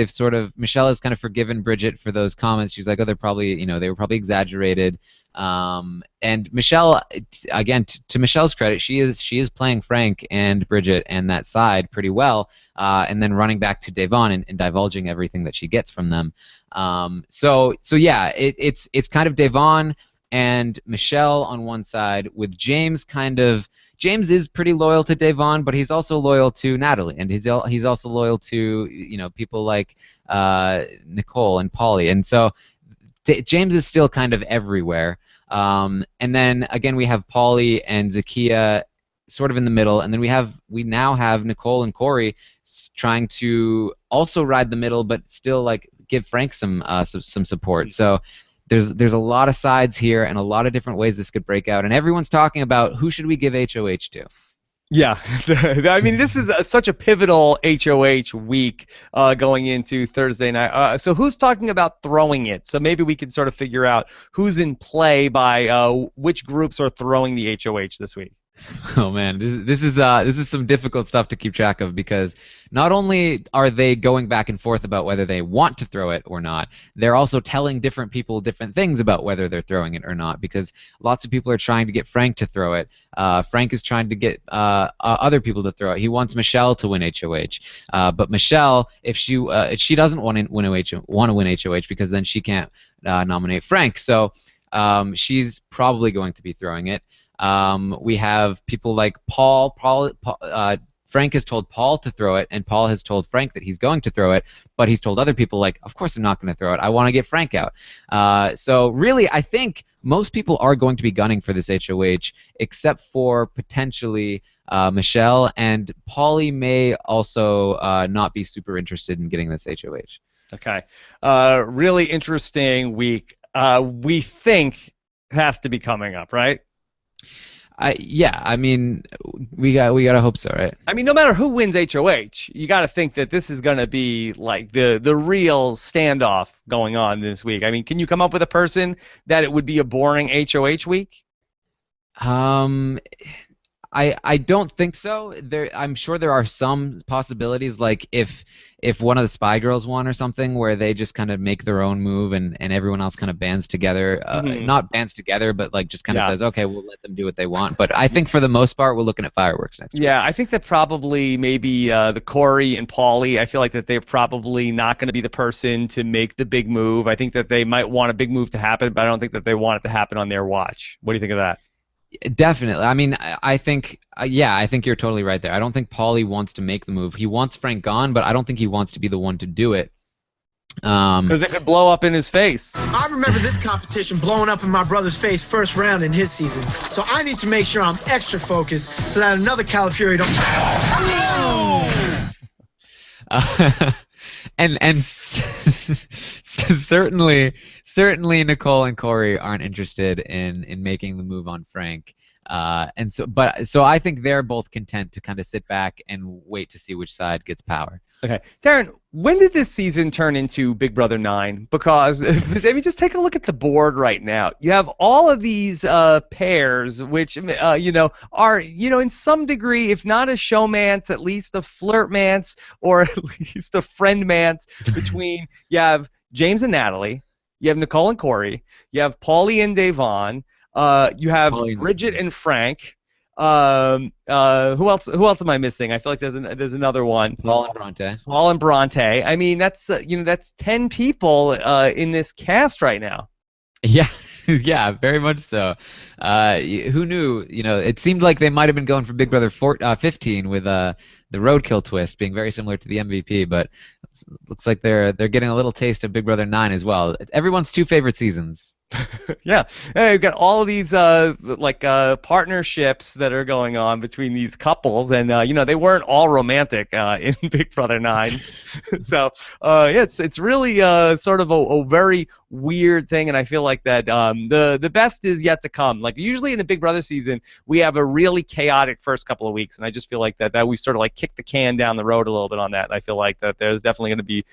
Michelle has kind of forgiven Bridget for those comments. She's like, oh, they were probably exaggerated. And Michelle, again, to Michelle's credit, she is playing Frank and Bridget and that side pretty well, and then running back to Devon and divulging everything that she gets from them. It's kind of Devon and Michelle on one side, with James James is pretty loyal to Devon, but he's also loyal to Natalie, and he's also loyal to people like Nicole and Polly, and so James is still kind of everywhere. And then again we have Polly and Zakiya sort of in the middle, and then we now have Nicole and Corey trying to also ride the middle, but still like give Frank some support. So there's a lot of sides here and a lot of different ways this could break out, and everyone's talking about who should we give HOH to.
Yeah, I mean, this is such a pivotal HOH week going into Thursday night. So who's talking about throwing it? So maybe we can sort of figure out who's in play by which groups are throwing the HOH this week.
Oh man, this is some difficult stuff to keep track of, because not only are they going back and forth about whether they want to throw it or not, they're also telling different people different things about whether they're throwing it or not, because lots of people are trying to get Frank to throw it. Frank is trying to get other people to throw it. He wants Michelle to win HOH, but Michelle, if she doesn't want to win HOH, because then she can't nominate Frank, so she's probably going to be throwing it. We have people like Paul. Frank has told Paul to throw it, and Paul has told Frank that he's going to throw it, but he's told other people, like, of course I'm not going to throw it. I want to get Frank out. So really, I think most people are going to be gunning for this HOH, except for potentially Michelle, and Paulie may also not be super interested in getting this HOH.
Okay. Really interesting week. We think has to be coming up, right?
Yeah, I mean, we gotta hope so, right?
I mean, no matter who wins HOH, you got to think that this is going to be like the real standoff going on this week. I mean, can you come up with a person that it would be a boring HOH week?
I don't think so. I'm sure there are some possibilities, like if one of the Spy Girls won or something, where they just kind of make their own move and everyone else kind of bands together. Not bands together, but like just kind of says, okay, we'll let them do what they want. But I think for the most part, we're looking at fireworks next week.
Yeah, I think that probably maybe the Corey and Paulie, I feel like that they're probably not going to be the person to make the big move. I think that they might want a big move to happen, but I don't think that they want it to happen on their watch. What do you think of that?
Definitely. I mean, I think, I think you're totally right there. I don't think Paulie wants to make the move. He wants Frank gone, but I don't think he wants to be the one to do it.
Because it could blow up in his face.
I remember this competition blowing up in my brother's face first round in his season, so I need to make sure I'm extra focused so that another Califury don't...
And certainly Nicole and Corey aren't interested in making the move on Frank. So I think they're both content to kind of sit back and wait to see which side gets power.
Okay, Darren, when did this season turn into Big Brother 9? Because I mean, just take a look at the board right now. You have all of these pairs, which are in some degree, if not a showmance, at least a flirtmance, or at least a friendmance between. You have James and Natalie, you have Nicole and Corey, you have Paulie and Devon. You have Bridget and Frank. Who else am I missing? I feel like there's another one.
Paul and Bronte.
Paul and Bronte. I mean, that's 10 people in this cast right now.
Yeah, yeah, very much so. Who knew? It seemed like they might have been going for Big Brother 15 with the roadkill twist being very similar to the MVP, but looks like they're getting a little taste of Big Brother 9 as well. Everyone's two favorite seasons.
Yeah, hey, you've got all of these partnerships that are going on between these couples, and they weren't all romantic in Big Brother 9. So yeah, it's really sort of a very weird thing, and I feel like that the best is yet to come. Like usually in the Big Brother season, we have a really chaotic first couple of weeks, and I just feel like that we sort of like kicked the can down the road a little bit on that. And I feel like that there's definitely going to be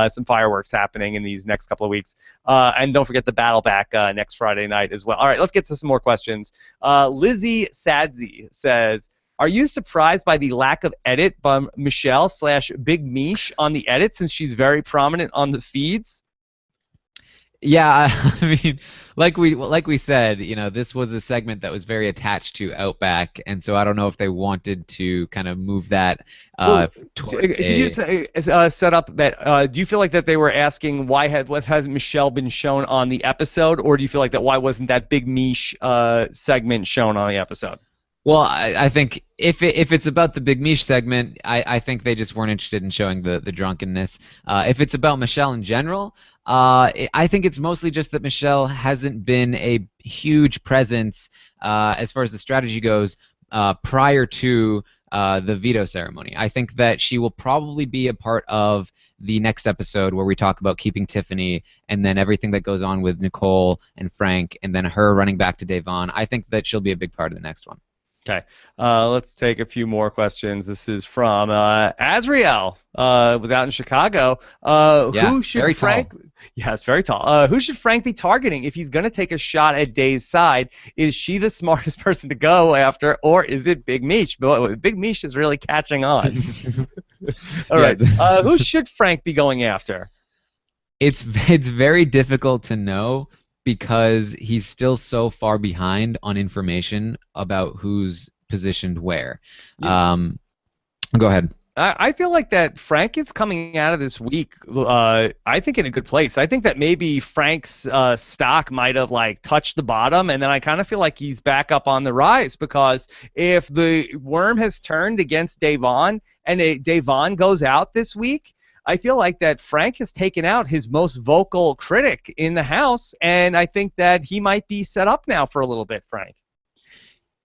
some fireworks happening in these next couple of weeks. And don't forget the battle back next Friday night as well. All right, let's get to some more questions. Lizzie Sadzi says, are you surprised by the lack of edit by Michelle/Big Mish on the edit since she's very prominent on the feeds?
Yeah, I mean, like we said, this was a segment that was very attached to Outback, and so I don't know if they wanted to kind of move that.
Can you set up that? Do you feel like that they were asking why hasn't Michelle been shown on the episode, or do you feel like that why wasn't that Big Mish segment shown on the episode?
Well, I think if it's about the Big Mish segment, I think they just weren't interested in showing the drunkenness. If it's about Michelle in general, I think it's mostly just that Michelle hasn't been a huge presence as far as the strategy goes prior to the veto ceremony. I think that she will probably be a part of the next episode where we talk about keeping Tiffany and then everything that goes on with Nicole and Frank and then her running back to Devon. I think that she'll be a big part of the next one.
Okay, let's take a few more questions. This is from Azriel. Was out in Chicago. Who should Frank?
Tall.
Yes, very tall. Who should Frank be targeting if he's going to take a shot at Day's side? Is she the smartest person to go after, or is it Big Mish? Big Mish is really catching on. All right. Who should Frank be going after?
It's very difficult to know, because he's still so far behind on information about who's positioned where.
Yeah.
Go ahead.
I feel like that Frank is coming out of this week, I think, in a good place. I think that maybe Frank's stock might have touched the bottom, and then I kind of feel like he's back up on the rise, because if the worm has turned against Devon and Devon goes out this week, I feel like that Frank has taken out his most vocal critic in the house, and I think that he might be set up now for a little bit, Frank.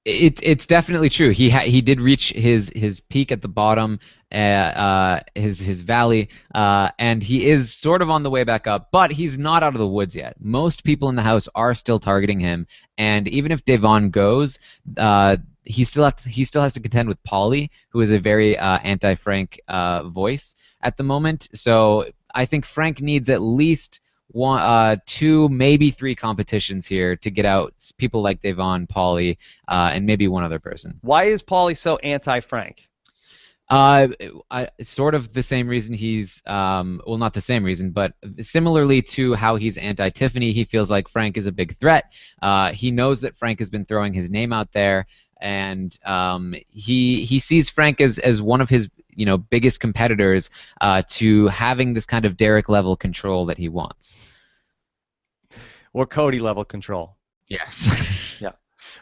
It's definitely true. He did reach his peak at the bottom, his valley, and he is sort of on the way back up, but he's not out of the woods yet. Most people in the house are still targeting him, and even if Devon goes, he still has to contend with Pauly, who is a very anti-Frank voice at the moment. So I think Frank needs at least one, two, maybe three competitions here to get out people like Devon, Pauly, and maybe one other person.
Why is Pauly so anti-Frank?
Sort of the same reason he's, well, not the same reason, but similarly to how he's anti-Tiffany, he feels like Frank is a big threat. He knows that Frank has been throwing his name out there, and he sees Frank as one of his biggest competitors to having this kind of Derek level control that he wants.
Or Cody level control.
Yes.
Yeah.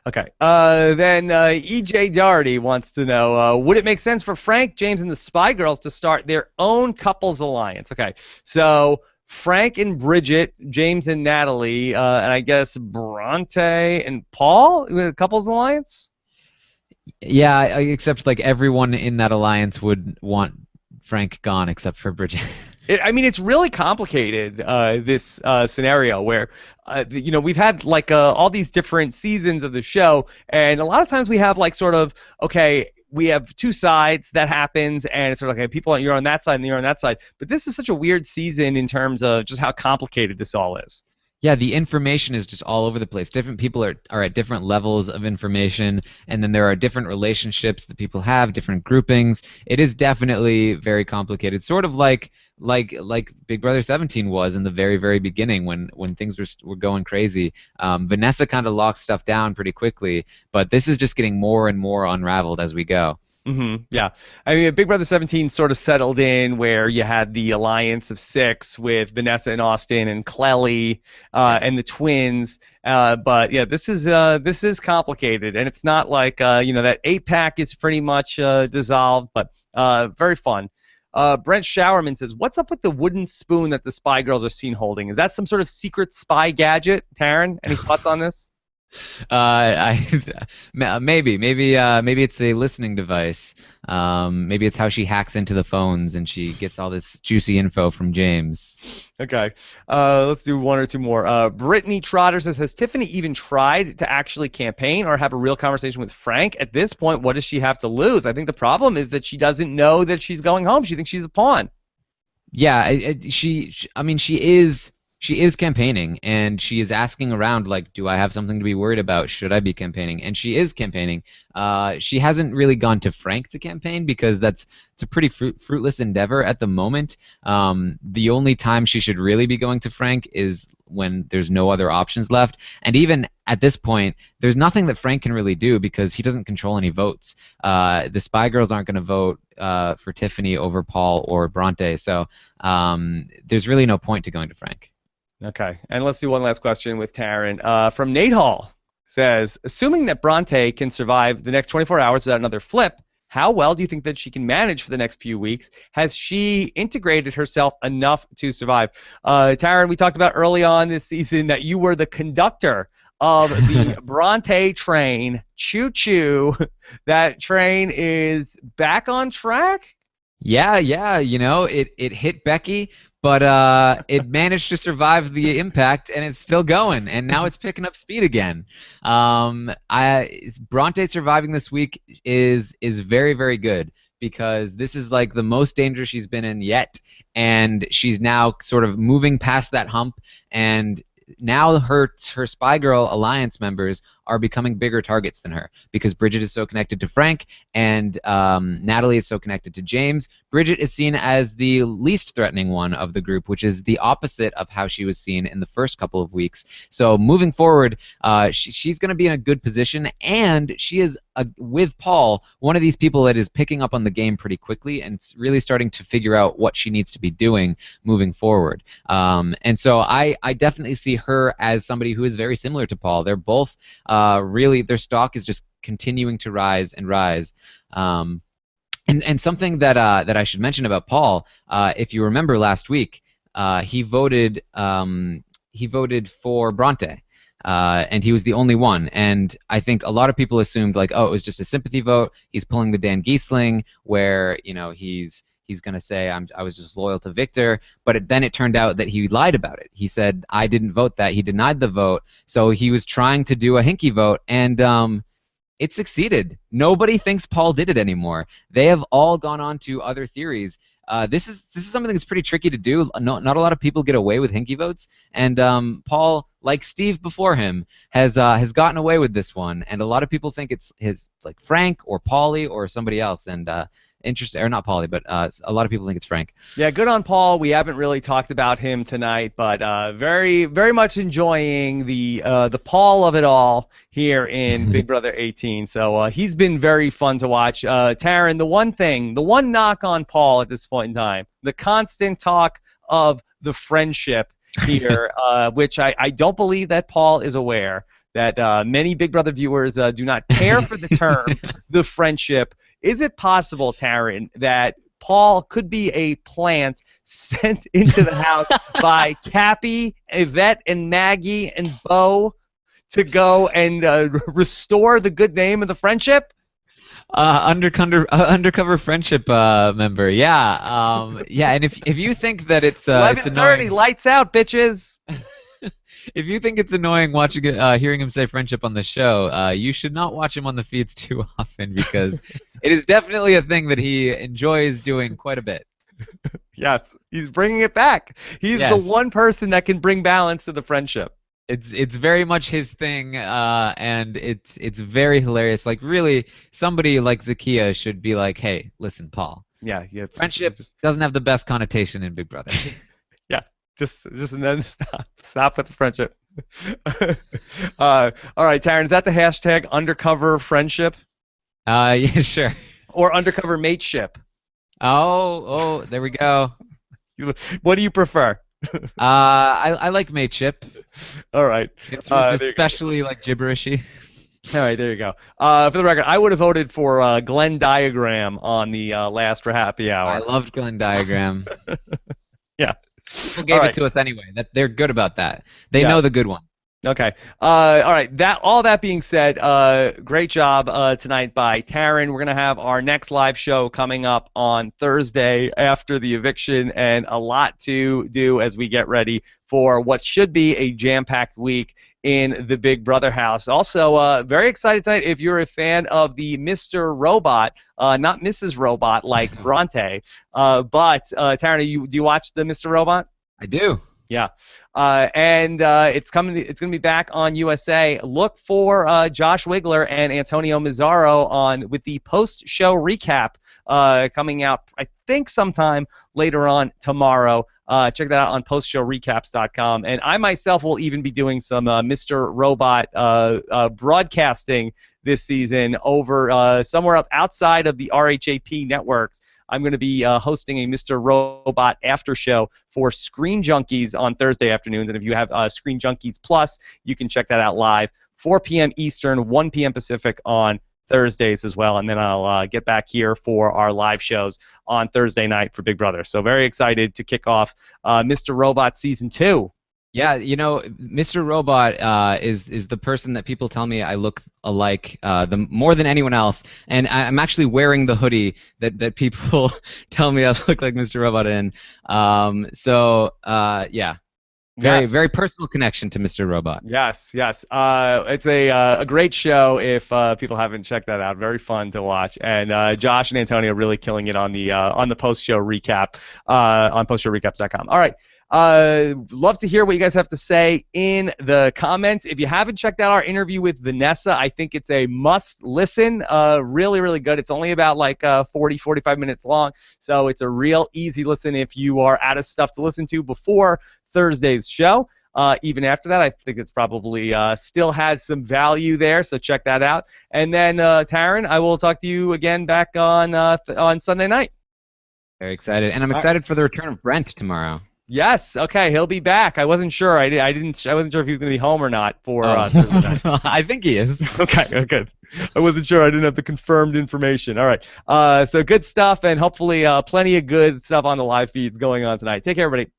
Okay. Then E.J. Doherty wants to know, would it make sense for Frank, James, and the Spy Girls to start their own couples alliance? Okay. So Frank and Bridget, James and Natalie, and I guess Bronte and Paul, couples alliance?
Yeah, except everyone in that alliance would want Frank gone except for Bridget.
It's really complicated, this scenario where, we've had all these different seasons of the show, and a lot of times we have okay, we have two sides that happens, and it's sort of people, you're on that side and you're on that side. But this is such a weird season in terms of just how complicated this all is.
Yeah, the information is just all over the place. Different people are at different levels of information, and then there are different relationships that people have, different groupings. It is definitely very complicated, sort of like Big Brother 17 was in the very, very beginning when things were going crazy. Vanessa kind of locked stuff down pretty quickly, but this is just getting more and more unraveled as we go.
Yeah. Big Brother 17 sort of settled in where you had the alliance of 6 with Vanessa and Austin and Clelly and the twins. But yeah, this is complicated, and it's not that 8-pack is pretty much dissolved, but very fun. Brent Showerman says, what's up with the wooden spoon that the spy girls are seen holding? Is that some sort of secret spy gadget? Taryn, any thoughts on this?
Maybe it's a listening device. Maybe it's how she hacks into the phones and she gets all this juicy info from James.
Okay, let's do one or two more. Brittany Trotter says, has Tiffany even tried to actually campaign or have a real conversation with Frank? At this point, what does she have to lose? I think the problem is that she doesn't know that she's going home. She thinks she's a pawn.
Yeah, I mean, she is campaigning, and she is asking around, like, do I have something to be worried about? Should I be campaigning? And she is campaigning. She hasn't really gone to Frank to campaign because it's a pretty fruitless endeavor at the moment. The only time she should really be going to Frank is when there's no other options left. And even at this point, there's nothing that Frank can really do because he doesn't control any votes. The Spy Girls aren't going to vote for Tiffany over Paul or Bronte, so there's really no point to going to Frank.
Okay, and let's do one last question with Taryn. From Nate Hall, says, assuming that Bronte can survive the next 24 hours without another flip, how well do you think that she can manage for the next few weeks? Has she integrated herself enough to survive? Taryn, we talked about early on this season that you were the conductor of the Bronte train. Choo-choo. That train is back on track?
Yeah, it hit Becky, but it managed to survive the impact, and it's still going, and now it's picking up speed again. Bronte surviving this week is very, very good because this is like the most danger she's been in yet, and she's now sort of moving past that hump, and now her Spy Girl Alliance members are becoming bigger targets than her because Bridget is so connected to Frank and Natalie is so connected to James. Bridget is seen as the least threatening one of the group, which is the opposite of how she was seen in the first couple of weeks. So moving forward, she's going to be in a good position, and she is, with Paul, one of these people that is picking up on the game pretty quickly and really starting to figure out what she needs to be doing moving forward. And so I definitely see her as somebody who is very similar to Paul. They're both really, their stock is just continuing to rise and rise. And something that I should mention about Paul, if you remember last week, he voted for Bronte. And he was the only one. And I think a lot of people assumed, like, oh, it was just a sympathy vote. He's pulling the Dan Giesling, where he's going to say, I was just loyal to Victor. But then it turned out that he lied about it. He said, I didn't vote that. He denied the vote. So he was trying to do a hinky vote, and it succeeded. Nobody thinks Paul did it anymore. They have all gone on to other theories. This is something that's pretty tricky to do. Not a lot of people get away with hinky votes, and Paul, like Steve before him, has gotten away with this one. And a lot of people think it's like Frank or Paulie or somebody else. And interesting, or not Paulie, but a lot of people think it's Frank.
Yeah, good on Paul. We haven't really talked about him tonight, but very, very much enjoying the Paul of it all here in Big Brother 18. So he's been very fun to watch. Taryn, the one knock on Paul at this point in time, the constant talk of the friendship here, which I don't believe that Paul is aware that many Big Brother viewers do not care for the term, the friendship. Is it possible, Taryn, that Paul could be a plant sent into the house by Cappy, Yvette, and Maggie, and Bo to go and restore the good name of the friendship?
Undercover friendship member, yeah. And if you think that it's
11:30, lights out, bitches.
If you think it's annoying watching hearing him say friendship on the show, you should not watch him on the feeds too often because it is definitely a thing that he enjoys doing quite a bit.
Yes, he's bringing it back. He's the one person that can bring balance to the friendship.
It's very much his thing, and it's very hilarious. Like, really, somebody like Zakiya should be like, hey, listen, Paul.
Yeah.
Friendship doesn't have the best connotation in Big Brother.
Just stop with the friendship. All right, Taryn, is that the hashtag undercover friendship?
Yeah, sure.
Or undercover mateship?
Oh, there we go.
What do you prefer?
I like mateship.
All right.
It's especially like gibberishy.
All right, there you go. For the record, I would have voted for Glenn Diagram on the last Happy Hour.
I loved Glenn Diagram.
Yeah.
People gave it to us anyway. They're good about that. They know the good one.
Okay. All right. All that being said, great job tonight by Taryn. We're gonna have our next live show coming up on Thursday after the eviction, and a lot to do as we get ready for what should be a jam-packed week in the Big Brother house. Also, very excited tonight if you're a fan of the Mr. Robot, not Mrs. Robot like Bronte, but Taryn, do you watch the Mr. Robot?
I do.
Yeah, and it's coming. It's going to be back on USA. Look for Josh Wigler and Antonio Mazzaro with the post-show recap coming out, I think, sometime later on tomorrow. Check that out on postshowrecaps.com. And I myself will even be doing some Mr. Robot broadcasting this season over somewhere else outside of the RHAP networks. I'm going to be hosting a Mr. Robot after show for Screen Junkies on Thursday afternoons. And if you have Screen Junkies Plus, you can check that out live, 4 p.m. Eastern, 1 p.m. Pacific on Thursdays as well. And then I'll get back here for our live shows on Thursday night for Big Brother. So very excited to kick off Mr. Robot Season 2.
Yeah, you know, Mr. Robot is the person that people tell me I look alike more than anyone else, and I'm actually wearing the hoodie that people tell me I look like Mr. Robot in. Yeah, very personal connection to Mr. Robot.
Yes. It's a great show if people haven't checked that out. Very fun to watch, and Josh and Antonio really killing it on the post-show recap on postshowrecaps.com. All right. Love to hear what you guys have to say in the comments. If you haven't checked out our interview with Vanessa, I think it's a must listen. Really, really good. It's only about like 45 minutes long, so it's a real easy listen if you are out of stuff to listen to before Thursday's show. Even after that, I think it's probably still has some value there, so check that out. And then, Taryn, I will talk to you again back on Sunday night.
Very excited, and I'm excited for the return of Brent tomorrow.
Yes. Okay. He'll be back. I wasn't sure. I wasn't sure if he was going to be home or not for Thursday night.
I think he is.
Okay. Good. I wasn't sure. I didn't have the confirmed information. All right. So good stuff, and hopefully plenty of good stuff on the live feeds going on tonight. Take care, everybody.